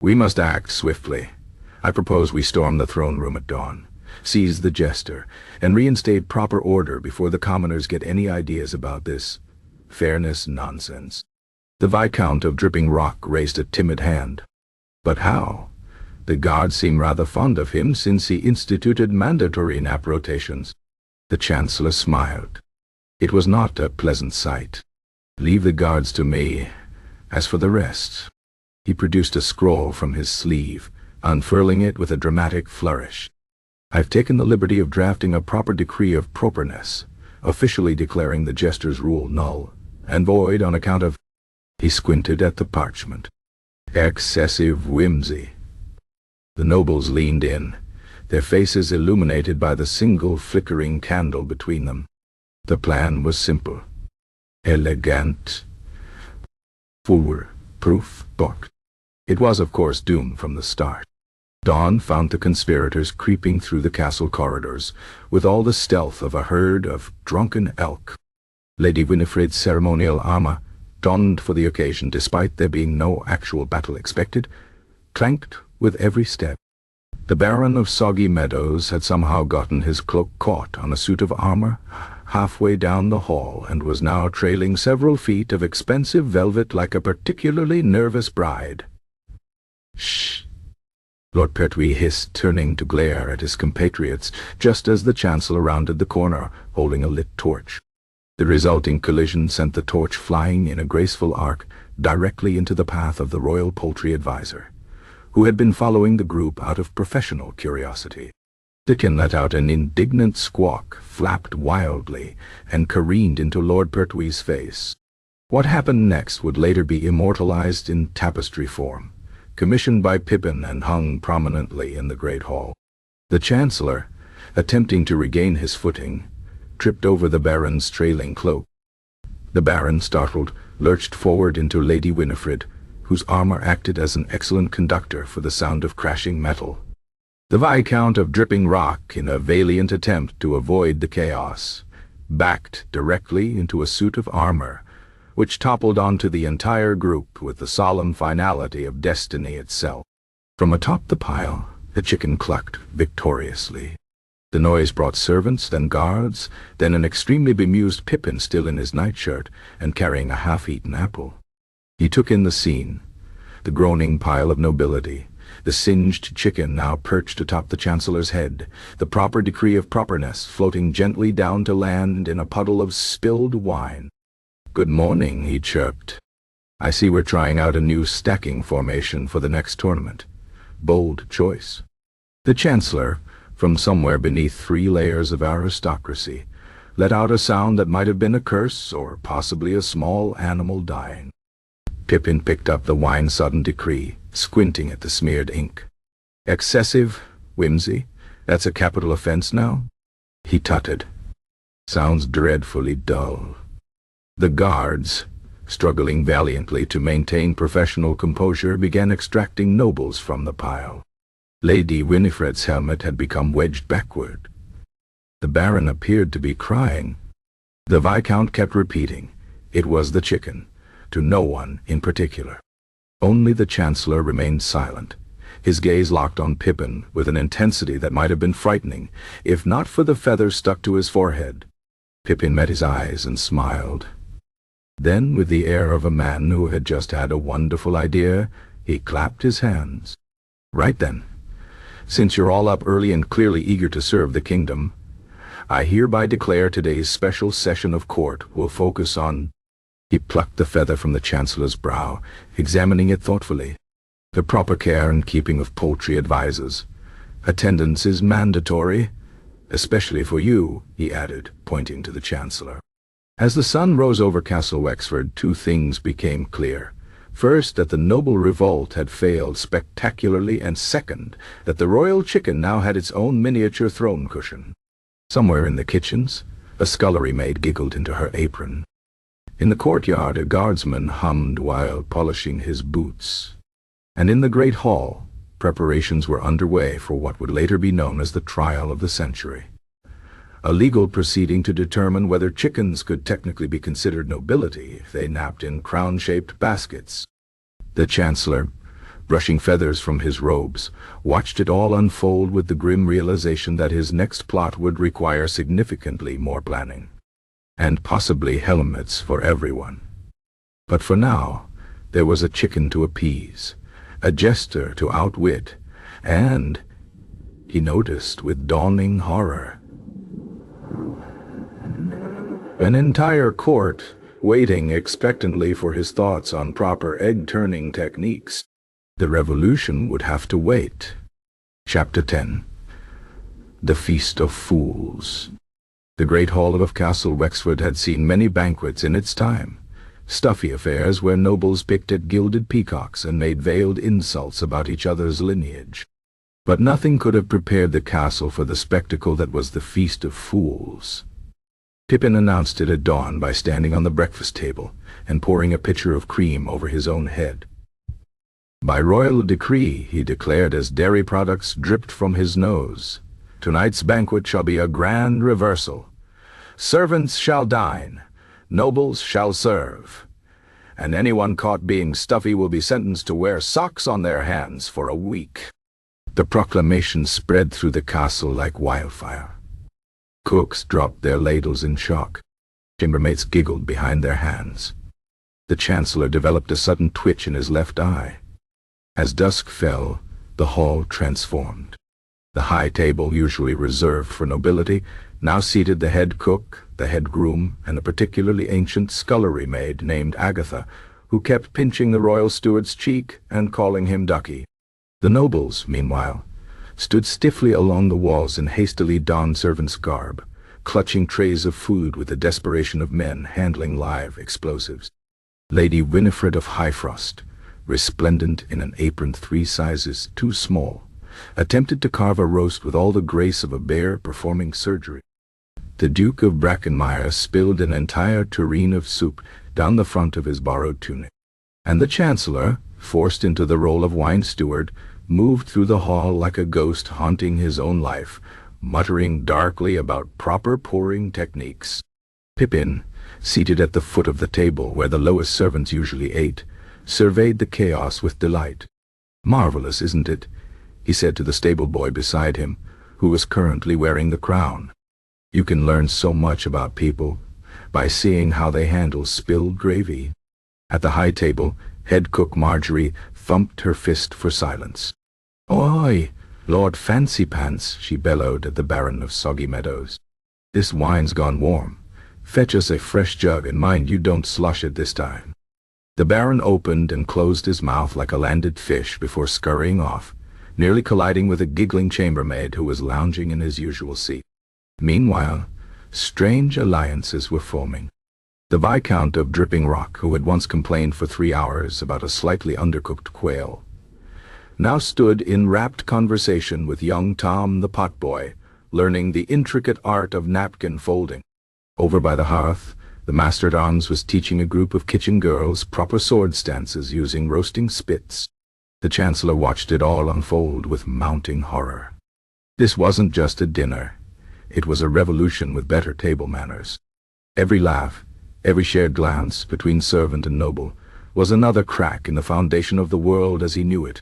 "We must act swiftly. I propose we storm the throne room at dawn, seize the jester, and reinstate proper order before the commoners get any ideas about this fairness nonsense." The Viscount of Dripping Rock raised a timid hand. "But how? The guards seem rather fond of him since he instituted mandatory nap rotations." The Chancellor smiled. It was not a pleasant sight. "Leave the guards to me. As for the rest—" He produced a scroll from his sleeve, unfurling it with a dramatic flourish. "I've taken the liberty of drafting a proper decree of properness, officially declaring the jester's rule null and void on account of—" He squinted at the parchment. "Excessive whimsy." The nobles leaned in, their faces illuminated by the single flickering candle between them. The plan was simple, elegant, foolproof, but it was of course doomed from the start. Dawn found the conspirators creeping through the castle corridors with all the stealth of a herd of drunken elk. Lady Winifred's ceremonial armor, donned for the occasion despite there being no actual battle expected, clanked with every step. The Baron of Soggy Meadows had somehow gotten his cloak caught on a suit of armor halfway down the hall and was now trailing several feet of expensive velvet like a particularly nervous bride. "Shh!" Lord Pertwee hissed, turning to glare at his compatriots just as the Chancellor rounded the corner, holding a lit torch. The resulting collision sent the torch flying in a graceful arc directly into the path of the royal poultry advisor, who had been following the group out of professional curiosity. Dickon let out an indignant squawk, flapped wildly, and careened into Lord Pertwee's face. What happened next would later be immortalized in tapestry form, commissioned by Pippin and hung prominently in the Great Hall. The Chancellor, attempting to regain his footing, tripped over the Baron's trailing cloak. The Baron, startled, lurched forward into Lady Winifred, whose armor acted as an excellent conductor for the sound of crashing metal. The Viscount of Dripping Rock, in a valiant attempt to avoid the chaos, backed directly into a suit of armor, which toppled onto the entire group with the solemn finality of destiny itself. From atop the pile, the chicken clucked victoriously. The noise brought servants, then guards, then an extremely bemused Pippin still in his nightshirt and carrying a half-eaten apple. He took in the scene, the groaning pile of nobility, the singed chicken now perched atop the Chancellor's head, the proper decree of properness floating gently down to land in a puddle of spilled wine. "Good morning," he chirped. "I see we're trying out a new stacking formation for the next tournament. Bold choice." The Chancellor, from somewhere beneath 3 layers of aristocracy, let out a sound that might have been a curse or possibly a small animal dying. Pippin picked up the wine-sodden decree, squinting at the smeared ink. "Excessive whimsy? That's a capital offense now?" He tutted. "Sounds dreadfully dull." The guards, struggling valiantly to maintain professional composure, began extracting nobles from the pile. Lady Winifred's helmet had become wedged backward. The Baron appeared to be crying. The Viscount kept repeating, "It was the chicken," to no one in particular. Only the Chancellor remained silent, his gaze locked on Pippin with an intensity that might have been frightening, if not for the feather stuck to his forehead. Pippin met his eyes and smiled. Then, with the air of a man who had just had a wonderful idea, he clapped his hands. "Right then. Since you're all up early and clearly eager to serve the kingdom, I hereby declare today's special session of court will focus on—" He plucked the feather from the Chancellor's brow, examining it thoughtfully. "The proper care and keeping of poultry advises. Attendance is mandatory, especially for you," he added, pointing to the Chancellor. As the sun rose over Castle Wexford, 2 things became clear. First, that the noble revolt had failed spectacularly, and second, that the royal chicken now had its own miniature throne cushion. Somewhere in the kitchens, a scullery maid giggled into her apron. In the courtyard, a guardsman hummed while polishing his boots. And in the great hall, preparations were underway for what would later be known as the trial of the century. A legal proceeding to determine whether chickens could technically be considered nobility if they napped in crown-shaped baskets. The Chancellor, brushing feathers from his robes, watched it all unfold with the grim realization that his next plot would require significantly more planning. And possibly helmets for everyone. But for now, there was a chicken to appease, a jester to outwit, and, he noticed with dawning horror, an entire court waiting expectantly for his thoughts on proper egg-turning techniques. The revolution would have to wait. Chapter 10. The Feast of Fools. The great hall of Castle Wexford had seen many banquets in its time, stuffy affairs where nobles picked at gilded peacocks and made veiled insults about each other's lineage. But nothing could have prepared the castle for the spectacle that was the Feast of Fools. Pippin announced it at dawn by standing on the breakfast table and pouring a pitcher of cream over his own head. By royal decree, he declared as dairy products dripped from his nose, "Tonight's banquet shall be a grand reversal. Servants shall dine, nobles shall serve, and anyone caught being stuffy will be sentenced to wear socks on their hands for a week." The proclamation spread through the castle like wildfire. Cooks dropped their ladles in shock. Chambermaids giggled behind their hands. The Chancellor developed a sudden twitch in his left eye. As dusk fell, the hall transformed. The high table, usually reserved for nobility, now seated the head cook, the head groom, and a particularly ancient scullery maid named Agatha, who kept pinching the royal steward's cheek and calling him Ducky. The nobles, meanwhile, stood stiffly along the walls in hastily donned servants' garb, clutching trays of food with the desperation of men handling live explosives. Lady Winifred of Highfrost, resplendent in an apron 3 sizes too small, attempted to carve a roast with all the grace of a bear performing surgery. The Duke of Brackenmire spilled an entire tureen of soup down the front of his borrowed tunic. And the Chancellor, forced into the role of wine steward, moved through the hall like a ghost haunting his own life, muttering darkly about proper pouring techniques. Pippin, seated at the foot of the table where the lowest servants usually ate, surveyed the chaos with delight. "Marvelous, isn't it?" he said to the stable boy beside him, who was currently wearing the crown. You can learn so much about people by seeing how they handle spilled gravy. At the high table, head cook Marjorie thumped her fist for silence. "Oi, Lord Fancy Pants," she bellowed at the Baron of Soggy Meadows. "This wine's gone warm. Fetch us a fresh jug, and mind you don't slosh it this time." The Baron opened and closed his mouth like a landed fish before scurrying off, nearly colliding with a giggling chambermaid who was lounging in his usual seat. Meanwhile, strange alliances were forming. The Viscount of Dripping Rock, who had once complained for 3 hours about a slightly undercooked quail, now stood in rapt conversation with young Tom the potboy, learning the intricate art of napkin folding. Over by the hearth, the master-at-arms was teaching a group of kitchen girls proper sword stances using roasting spits. The Chancellor watched it all unfold with mounting horror. This wasn't just a dinner. It was a revolution with better table manners. Every laugh, every shared glance between servant and noble, was another crack in the foundation of the world as he knew it.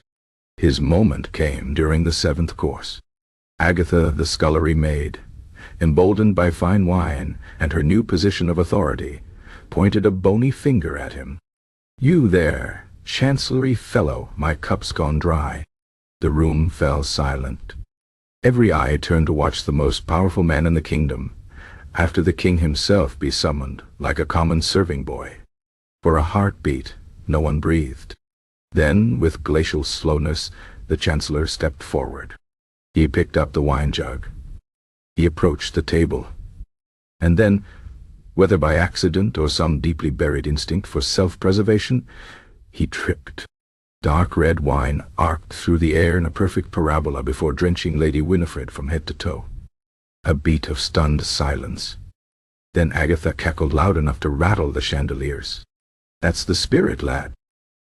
His moment came during the 7th course. Agatha, the scullery maid, emboldened by fine wine and her new position of authority, pointed a bony finger at him. "You there, chancellery fellow, my cup's gone dry." The room fell silent. Every eye turned to watch the most powerful man in the kingdom, after the king himself, be summoned like a common serving boy. For a heartbeat, no one breathed. Then, with glacial slowness, the Chancellor stepped forward. He picked up the wine jug. He approached the table. And then, whether by accident or some deeply buried instinct for self-preservation, he tripped. Dark red wine arced through the air in a perfect parabola before drenching Lady Winifred from head to toe. A beat of stunned silence. Then Agatha cackled loud enough to rattle the chandeliers. "That's the spirit, lad."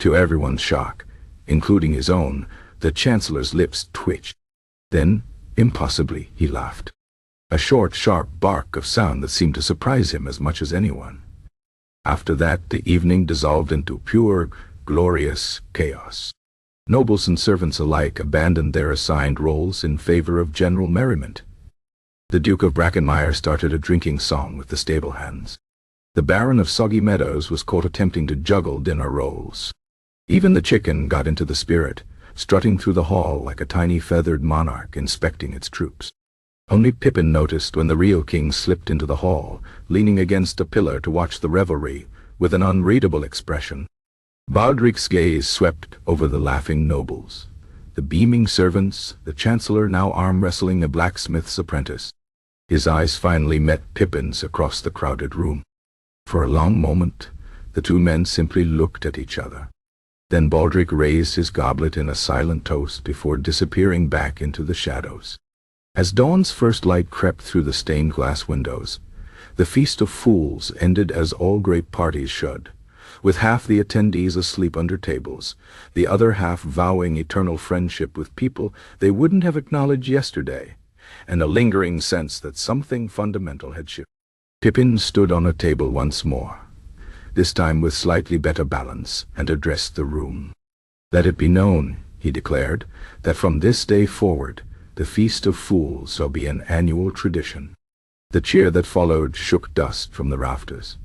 To everyone's shock, including his own, the Chancellor's lips twitched. Then, impossibly, he laughed. A short, sharp bark of sound that seemed to surprise him as much as anyone. After that, the evening dissolved into pure, glorious chaos. Nobles and servants alike abandoned their assigned roles in favor of general merriment. The Duke of Brackenmire started a drinking song with the stable hands. The Baron of Soggy Meadows was caught attempting to juggle dinner rolls. Even the chicken got into the spirit, strutting through the hall like a tiny feathered monarch inspecting its troops. Only Pippin noticed when the real king slipped into the hall, leaning against a pillar to watch the revelry, with an unreadable expression. Baldric's gaze swept over the laughing nobles, the beaming servants, the Chancellor now arm-wrestling a blacksmith's apprentice. His eyes finally met Pippin's across the crowded room. For a long moment, the two men simply looked at each other. Then Baldric raised his goblet in a silent toast before disappearing back into the shadows. As dawn's first light crept through the stained glass windows, the Feast of Fools ended as all great parties should, with half the attendees asleep under tables, the other half vowing eternal friendship with people they wouldn't have acknowledged yesterday, and a lingering sense that something fundamental had shifted. Pippin stood on a table once more, this time with slightly better balance, and addressed the room. "Let it be known," he declared, "that from this day forward, the Feast of Fools shall be an annual tradition." The cheer that followed shook dust from the rafters.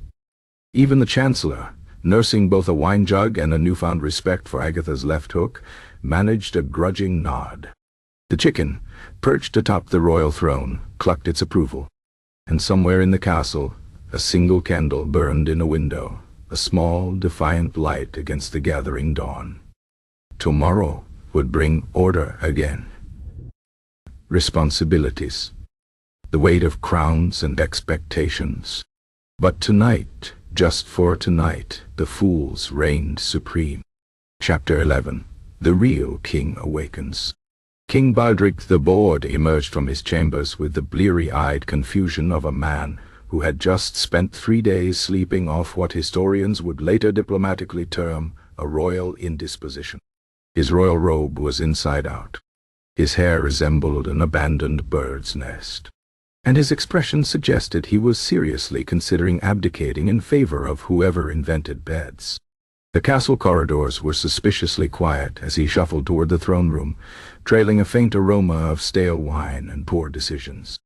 Even the Chancellor, nursing both a wine jug and a newfound respect for Agatha's left hook, managed a grudging nod. The chicken, perched atop the royal throne, clucked its approval. And somewhere in the castle, a single candle burned in a window, a small, defiant light against the gathering dawn. Tomorrow would bring order again. Responsibilities. The weight of crowns and expectations. But tonight, just for tonight, the fools reigned supreme. Chapter 11. The Real King Awakens. King Baldric the Bored emerged from his chambers with the bleary-eyed confusion of a man who had just spent 3 days sleeping off what historians would later diplomatically term a royal indisposition. His royal robe was inside out. His hair resembled an abandoned bird's nest, and his expression suggested he was seriously considering abdicating in favor of whoever invented beds. The castle corridors were suspiciously quiet as he shuffled toward the throne room, trailing a faint aroma of stale wine and poor decisions.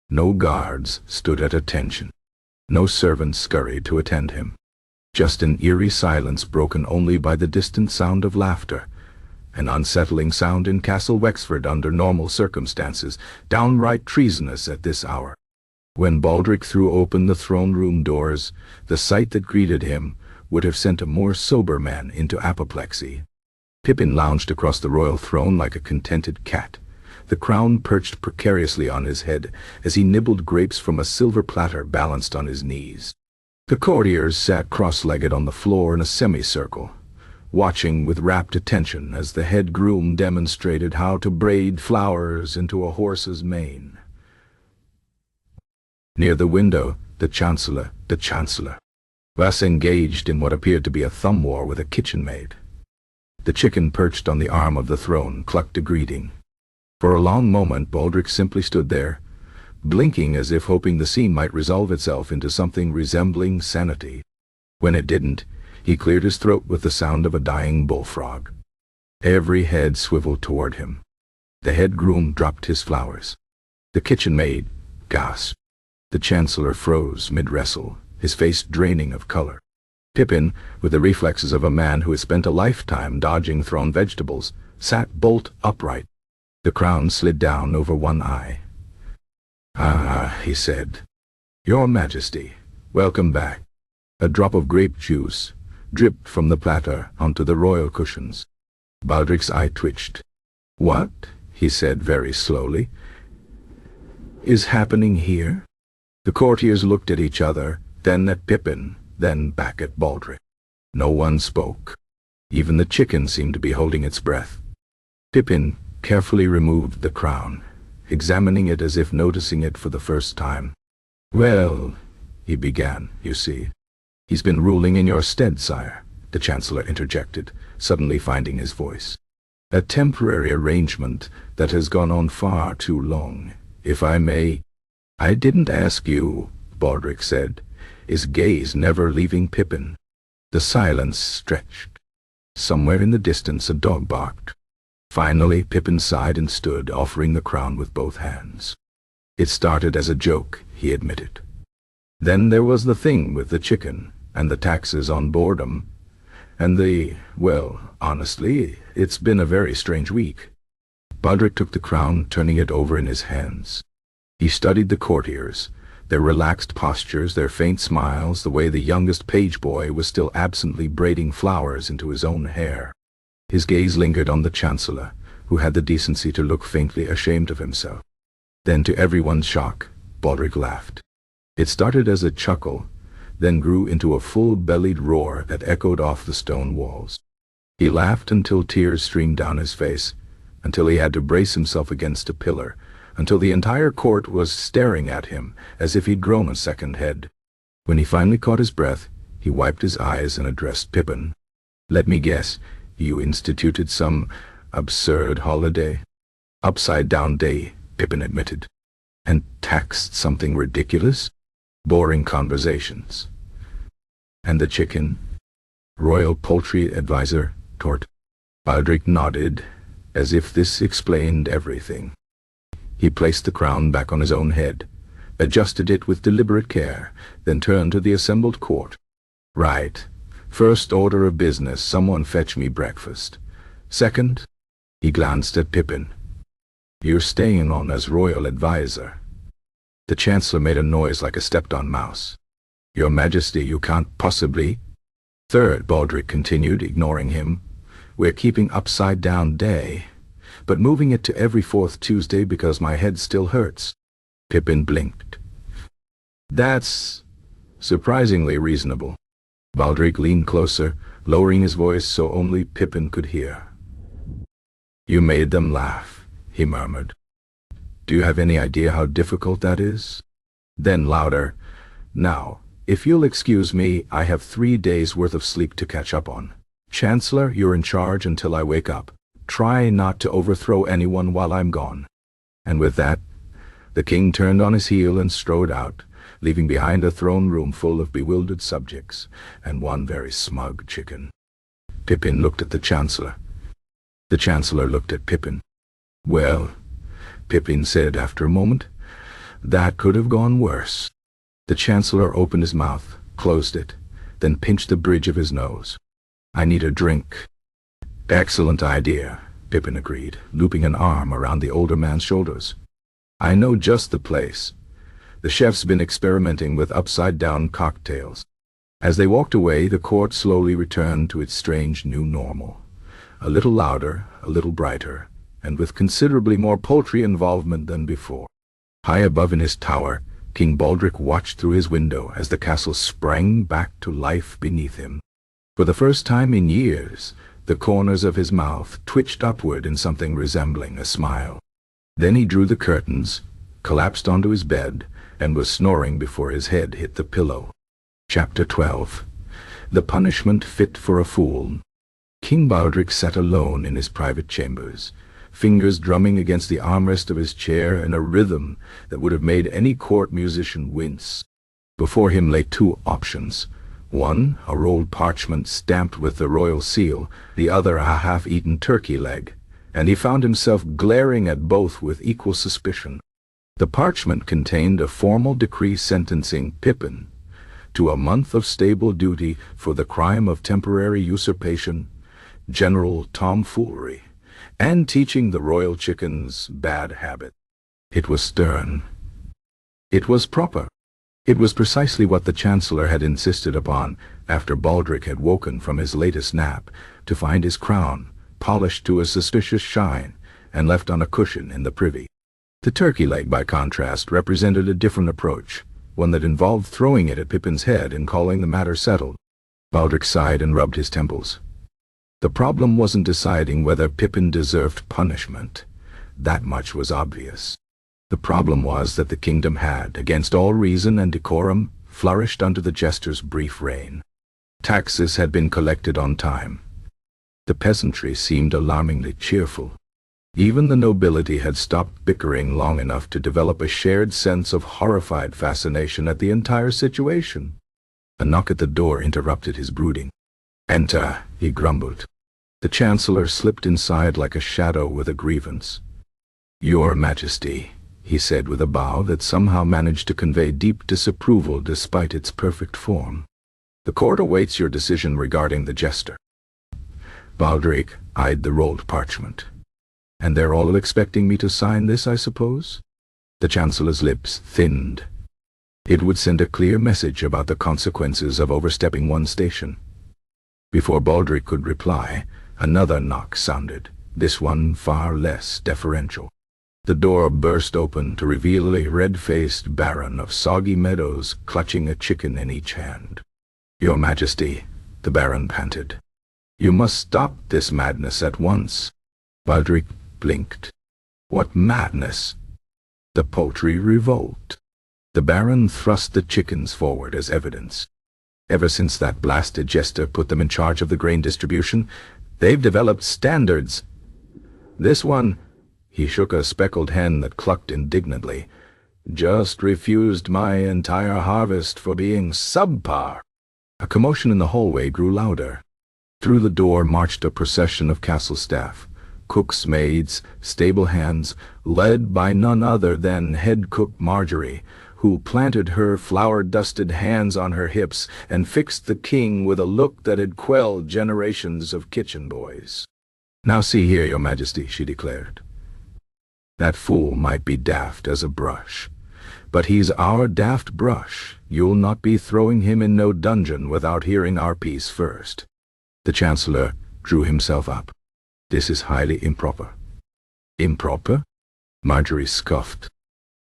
No guards stood at attention. No servants scurried to attend him. Just an eerie silence broken only by the distant sound of laughter, an unsettling sound in Castle Wexford under normal circumstances, downright treasonous at this hour. When Baldric threw open the throne room doors, the sight that greeted him would have sent a more sober man into apoplexy. Pippin lounged across the royal throne like a contented cat, the crown perched precariously on his head as he nibbled grapes from a silver platter balanced on his knees. The courtiers sat cross-legged on the floor in a semicircle, watching with rapt attention as the head groom demonstrated how to braid flowers into a horse's mane. Near the window, the Chancellor, was engaged in what appeared to be a thumb war with a kitchen maid. The chicken perched on the arm of the throne clucked a greeting. For a long moment Baldric simply stood there, blinking as if hoping the scene might resolve itself into something resembling sanity. When it didn't, he cleared his throat with the sound of a dying bullfrog. Every head swiveled toward him. The head groom dropped his flowers. The kitchen maid gasped. The Chancellor froze mid-wrestle, his face draining of color. Pippin, with the reflexes of a man who has spent a lifetime dodging thrown vegetables, sat bolt upright. The crown slid down over one eye. "Ah," he said. "Your Majesty, welcome back." A drop of grape juice dripped from the platter onto the royal cushions. Baldric's eye twitched. "What," he said very slowly, "is happening here?" The courtiers looked at each other, then at Pippin, then back at Baldric. No one spoke. Even the chicken seemed to be holding its breath. Pippin carefully removed the crown, examining it as if noticing it for the first time. "Well," he began, "you see, he's been ruling in your stead, sire," the Chancellor interjected, suddenly finding his voice. "A temporary arrangement that has gone on far too long, if I may." "I didn't ask you," Baldric said, his gaze never leaving Pippin. The silence stretched. Somewhere in the distance a dog barked. Finally Pippin sighed and stood, offering the crown with both hands. "It started as a joke," he admitted. "Then there was the thing with the chicken, and the taxes on Boredom, and well, honestly, it's been a very strange week." Baldric took the crown, turning it over in his hands. He studied the courtiers, their relaxed postures, their faint smiles, the way the youngest page boy was still absently braiding flowers into his own hair. His gaze lingered on the Chancellor, who had the decency to look faintly ashamed of himself. Then, to everyone's shock, Baldric laughed. It started as a chuckle, then grew into a full-bellied roar that echoed off the stone walls. He laughed until tears streamed down his face, until he had to brace himself against a pillar, until the entire court was staring at him as if he'd grown a second head. When he finally caught his breath, he wiped his eyes and addressed Pippin. "Let me guess, you instituted some absurd holiday?" "Upside-down day," Pippin admitted. "And taxed something ridiculous?" "Boring conversations." "And the chicken?" "Royal poultry advisor, tort." Baldric nodded, as if this explained everything. He placed the crown back on his own head, adjusted it with deliberate care, then turned to the assembled court. "Right. First order of business, someone fetch me breakfast. Second," he glanced at Pippin, "you're staying on as royal advisor." The Chancellor made a noise like a stepped-on mouse. "Your Majesty, you can't possibly." "Third," Baldric continued, ignoring him, "we're keeping upside-down day, but moving it to every fourth Tuesday because my head still hurts." Pippin blinked. "That's surprisingly reasonable." Baldric leaned closer, lowering his voice so only Pippin could hear. "You made them laugh," he murmured. "Do you have any idea how difficult that is?" Then louder, "Now, if you'll excuse me, I have 3 days' worth of sleep to catch up on. Chancellor, you're in charge until I wake up. Try not to overthrow anyone while I'm gone." And with that, the king turned on his heel and strode out, leaving behind a throne room full of bewildered subjects and one very smug chicken. Pippin looked at the Chancellor. The Chancellor looked at Pippin. "Well," Pippin said after a moment, "that could have gone worse." The Chancellor opened his mouth, closed it, then pinched the bridge of his nose. "I need a drink." "Excellent idea," Pippin agreed, looping an arm around the older man's shoulders. "I know just the place. The chef's been experimenting with upside-down cocktails." As they walked away, the court slowly returned to its strange new normal. A little louder, a little brighter, and with considerably more poultry involvement than before. High above in his tower, King Baldric watched through his window as the castle sprang back to life beneath him. For the first time in years, the corners of his mouth twitched upward in something resembling a smile. Then he drew the curtains, collapsed onto his bed, and was snoring before his head hit the pillow. Chapter 12. The Punishment Fit for a Fool. King Baldric sat alone in his private chambers, fingers drumming against the armrest of his chair in a rhythm that would have made any court musician wince. Before him lay two options. One, a rolled parchment stamped with the royal seal, the other a half-eaten turkey leg, and he found himself glaring at both with equal suspicion. The parchment contained a formal decree sentencing Pippin to a month of stable duty for the crime of temporary usurpation, general tomfoolery, and teaching the royal chickens bad habit. It was stern. It was proper. It was precisely what the Chancellor had insisted upon after Baldric had woken from his latest nap to find his crown, polished to a suspicious shine, and left on a cushion in the privy. The turkey leg, by contrast, represented a different approach, one that involved throwing it at Pippin's head and calling the matter settled. Baldric sighed and rubbed his temples. The problem wasn't deciding whether Pippin deserved punishment. That much was obvious. The problem was that the kingdom had, against all reason and decorum, flourished under the jester's brief reign. Taxes had been collected on time. The peasantry seemed alarmingly cheerful. Even the nobility had stopped bickering long enough to develop a shared sense of horrified fascination at the entire situation. A knock at the door interrupted his brooding. "Enter," he grumbled. The Chancellor slipped inside like a shadow with a grievance. "Your Majesty," he said with a bow that somehow managed to convey deep disapproval despite its perfect form. "The court awaits your decision regarding the jester." Baldric eyed the rolled parchment. "And they're all expecting me to sign this, I suppose?" The Chancellor's lips thinned. It would send a clear message about the consequences of overstepping one's station. Before Baldric could reply, another knock sounded, this one far less deferential. The door burst open to reveal a red-faced baron of soggy meadows clutching a chicken in each hand. "Your Majesty," the baron panted. "You must stop this madness at once." Baldric blinked. "What madness?" "The poultry revolt." The baron thrust the chickens forward as evidence. "Ever since that blasted jester put them in charge of the grain distribution, they've developed standards. This one," he shook a speckled hen that clucked indignantly, "just refused my entire harvest for being subpar." A commotion in the hallway grew louder. Through the door marched a procession of castle staff, cooks, maids, stable hands, led by none other than head cook Marjorie, who planted her flour-dusted hands on her hips and fixed the king with a look that had quelled generations of kitchen boys. "Now see here, Your Majesty," she declared. "That fool might be daft as a brush, but he's our daft brush. You'll not be throwing him in no dungeon without hearing our piece first." The Chancellor drew himself up. "This is highly improper." "Improper?" Marjorie scoffed.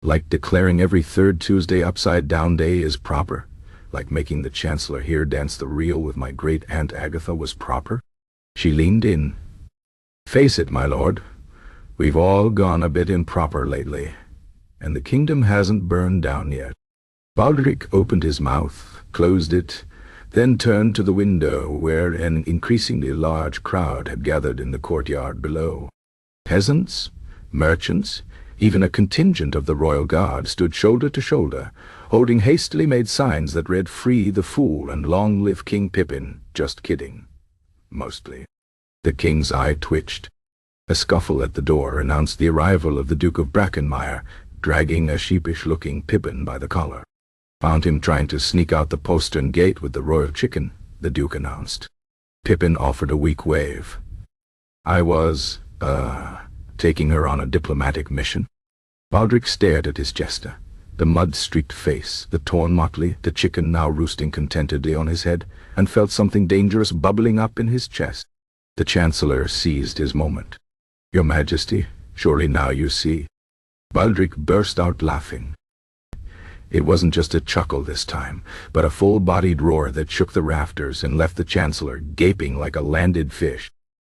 "Like declaring every third Tuesday upside-down day is proper? Like making the Chancellor here dance the reel with my great-aunt Agatha was proper?" She leaned in. "Face it, my lord, we've all gone a bit improper lately, and the kingdom hasn't burned down yet." Baldric opened his mouth, closed it, then turned to the window where an increasingly large crowd had gathered in the courtyard below. Peasants, merchants, even a contingent of the royal guard stood shoulder to shoulder, holding hastily made signs that read "Free the Fool" and "Long live King Pippin." Just kidding. mostly. The king's eye twitched. A scuffle at the door announced the arrival of the Duke of Brackenmire, dragging a sheepish-looking Pippin by the collar. "Found him trying to sneak out the postern gate with the royal chicken," the Duke announced. Pippin offered a weak wave. "I was, taking her on a diplomatic mission." Baldric stared at his jester. The mud-streaked face, the torn motley, the chicken now roosting contentedly on his head, and felt something dangerous bubbling up in his chest. The Chancellor seized his moment. "Your Majesty, surely now you see." Baldric burst out laughing. It wasn't just a chuckle this time, but a full-bodied roar that shook the rafters and left the Chancellor gaping like a landed fish.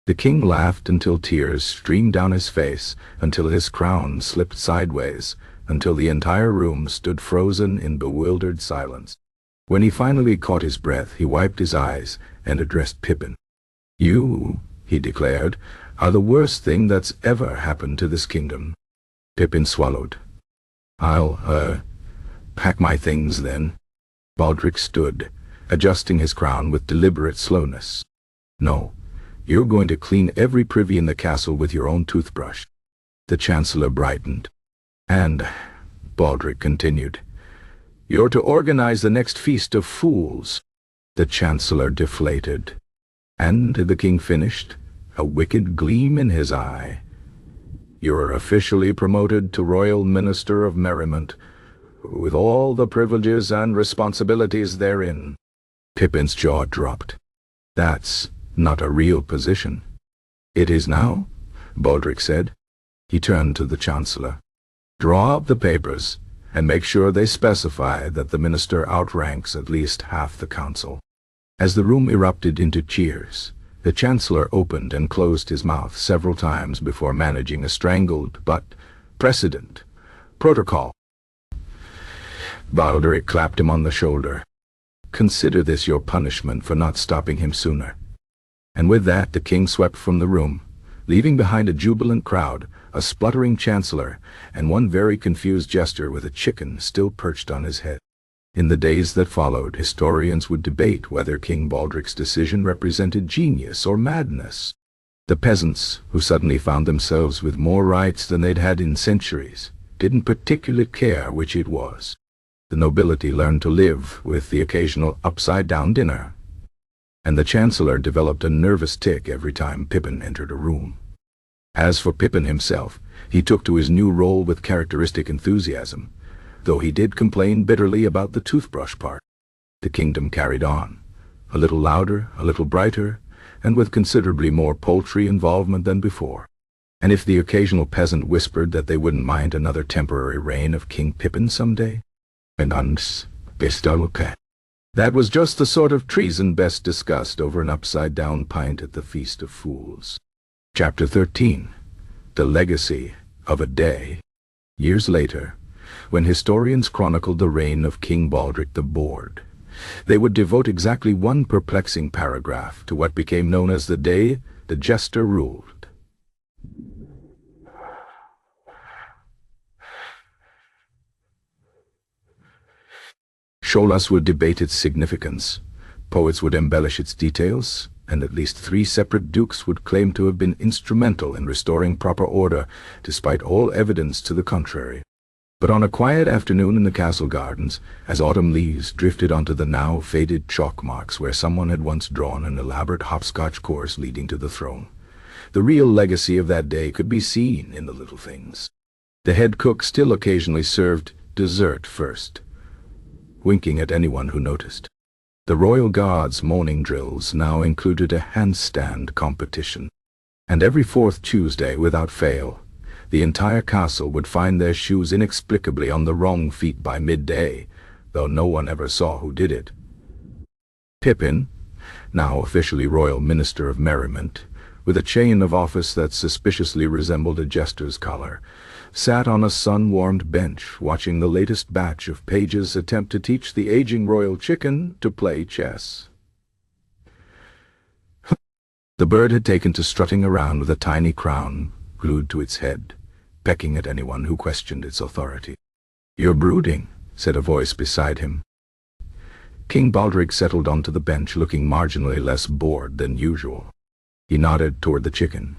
The king laughed until tears streamed down his face, until his crown slipped sideways, until the entire room stood frozen in bewildered silence. When he finally caught his breath, he wiped his eyes and addressed Pippin. "You," he declared, "are the worst thing that's ever happened to this kingdom." Pippin swallowed. "I'll, pack my things then." Baldric stood, adjusting his crown with deliberate slowness. "No, you're going to clean every privy in the castle with your own toothbrush." The Chancellor brightened. "And," Baldric continued, "you're to organize the next Feast of Fools." The Chancellor deflated. "And," the king finished, a wicked gleam in his eye, "you're officially promoted to Royal Minister of Merriment, with all the privileges and responsibilities therein." Pippin's jaw dropped. "That's not a real position." "It is now," Baldric said. He turned to the Chancellor. "Draw up the papers, and make sure they specify that the minister outranks at least half the council." As the room erupted into cheers, the Chancellor opened and closed his mouth several times before managing a strangled but precedent. "Protocol." Baldric clapped him on the shoulder. "Consider this your punishment for not stopping him sooner." And with that the king swept from the room, leaving behind a jubilant crowd, a spluttering Chancellor, and one very confused jester with a chicken still perched on his head. In the days that followed, historians would debate whether King Baldric's decision represented genius or madness. The peasants, who suddenly found themselves with more rights than they'd had in centuries, didn't particularly care which it was. The nobility learned to live with the occasional upside-down dinner, and the Chancellor developed a nervous tic every time Pippin entered a room. As for Pippin himself, he took to his new role with characteristic enthusiasm, though he did complain bitterly about the toothbrush part. The kingdom carried on, a little louder, a little brighter, and with considerably more poultry involvement than before. And if the occasional peasant whispered that they wouldn't mind another temporary reign of King Pippin someday, that was just the sort of treason best discussed over an upside-down pint at the Feast of Fools. Chapter 13. The Legacy of a Day. Years later, when historians chronicled the reign of King Baldric the Bored, they would devote exactly one perplexing paragraph to what became known as the day the jester ruled. Sholas would debate its significance, poets would embellish its details, and at least 3 separate dukes would claim to have been instrumental in restoring proper order, despite all evidence to the contrary. But on a quiet afternoon in the castle gardens, as autumn leaves drifted onto the now faded chalk marks where someone had once drawn an elaborate hopscotch course leading to the throne, the real legacy of that day could be seen in the little things. The head cook still occasionally served dessert first, winking at anyone who noticed. The royal guard's morning drills now included a handstand competition, and every 4th Tuesday, without fail, the entire castle would find their shoes inexplicably on the wrong feet by midday, though no one ever saw who did it. Pippin, now officially Royal Minister of Merriment, with a chain of office that suspiciously resembled a jester's collar, sat on a sun-warmed bench watching the latest batch of pages attempt to teach the aging royal chicken to play chess. The bird had taken to strutting around with a tiny crown glued to its head, pecking at anyone who questioned its authority. "You're brooding," said a voice beside him. King Baldric settled onto the bench, looking marginally less bored than usual. He nodded toward the chicken.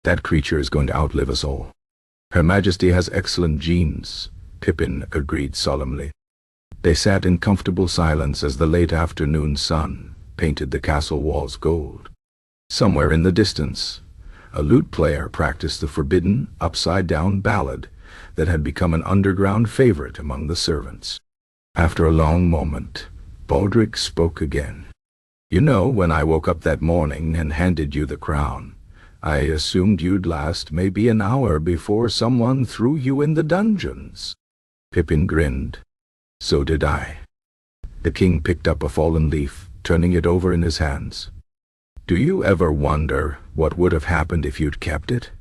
"That creature is going to outlive us all." "Her Majesty has excellent genes," Pippin agreed solemnly. They sat in comfortable silence as the late afternoon sun painted the castle walls gold. Somewhere in the distance, a lute player practiced the forbidden, upside-down ballad that had become an underground favorite among the servants. After a long moment, Baldric spoke again. "You know, when I woke up that morning and handed you the crown, I assumed you'd last maybe an hour before someone threw you in the dungeons." Pippin grinned. "So did I." The king picked up a fallen leaf, turning it over in his hands. "Do you ever wonder what would have happened if you'd kept it?"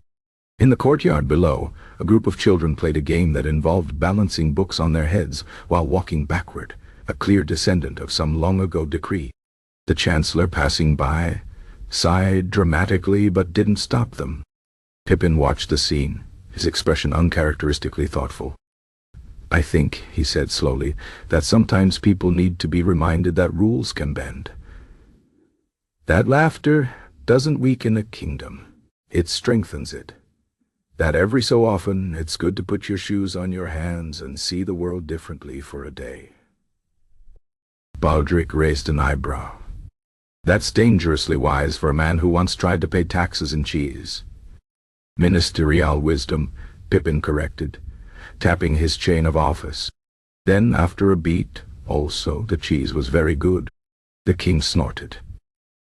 In the courtyard below, a group of children played a game that involved balancing books on their heads while walking backward, a clear descendant of some long-ago decree. The Chancellor, passing by, sighed dramatically but didn't stop them. Pippin watched the scene, his expression uncharacteristically thoughtful. "I think," he said slowly, "that sometimes people need to be reminded that rules can bend. That laughter doesn't weaken a kingdom, it strengthens it. That every so often it's good to put your shoes on your hands and see the world differently for a day." Baldric raised an eyebrow. "That's dangerously wise for a man who once tried to pay taxes in cheese." "Ministerial wisdom," Pippin corrected, tapping his chain of office. Then, after a beat, "Also, the cheese was very good." The king snorted.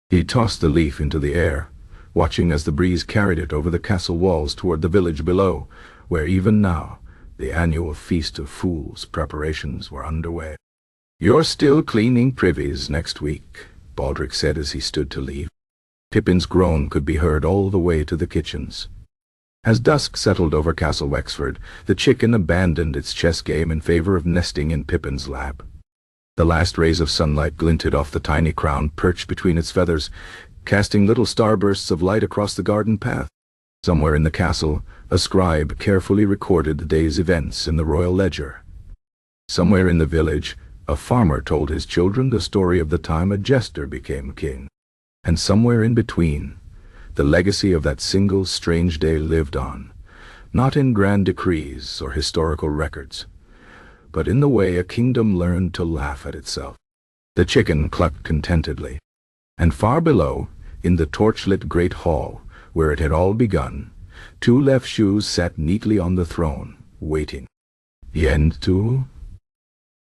He tossed the leaf into the air, watching as the breeze carried it over the castle walls toward the village below, where even now the annual Feast of Fools preparations were underway. "You're still cleaning privies next week," Baldric said as he stood to leave. Pippin's groan could be heard all the way to the kitchens. As dusk settled over Castle Wexford, the chicken abandoned its chess game in favor of nesting in Pippin's lap. The last rays of sunlight glinted off the tiny crown perched between its feathers, casting little starbursts of light across the garden path. Somewhere in the castle, a scribe carefully recorded the day's events in the royal ledger. Somewhere in the village, a farmer told his children the story of the time a jester became king. And somewhere in between, the legacy of that single strange day lived on, not in grand decrees or historical records, but in the way a kingdom learned to laugh at itself. The chicken clucked contentedly, and far below, in the torchlit great hall, where it had all begun, two left shoes sat neatly on the throne, waiting. "The end too?"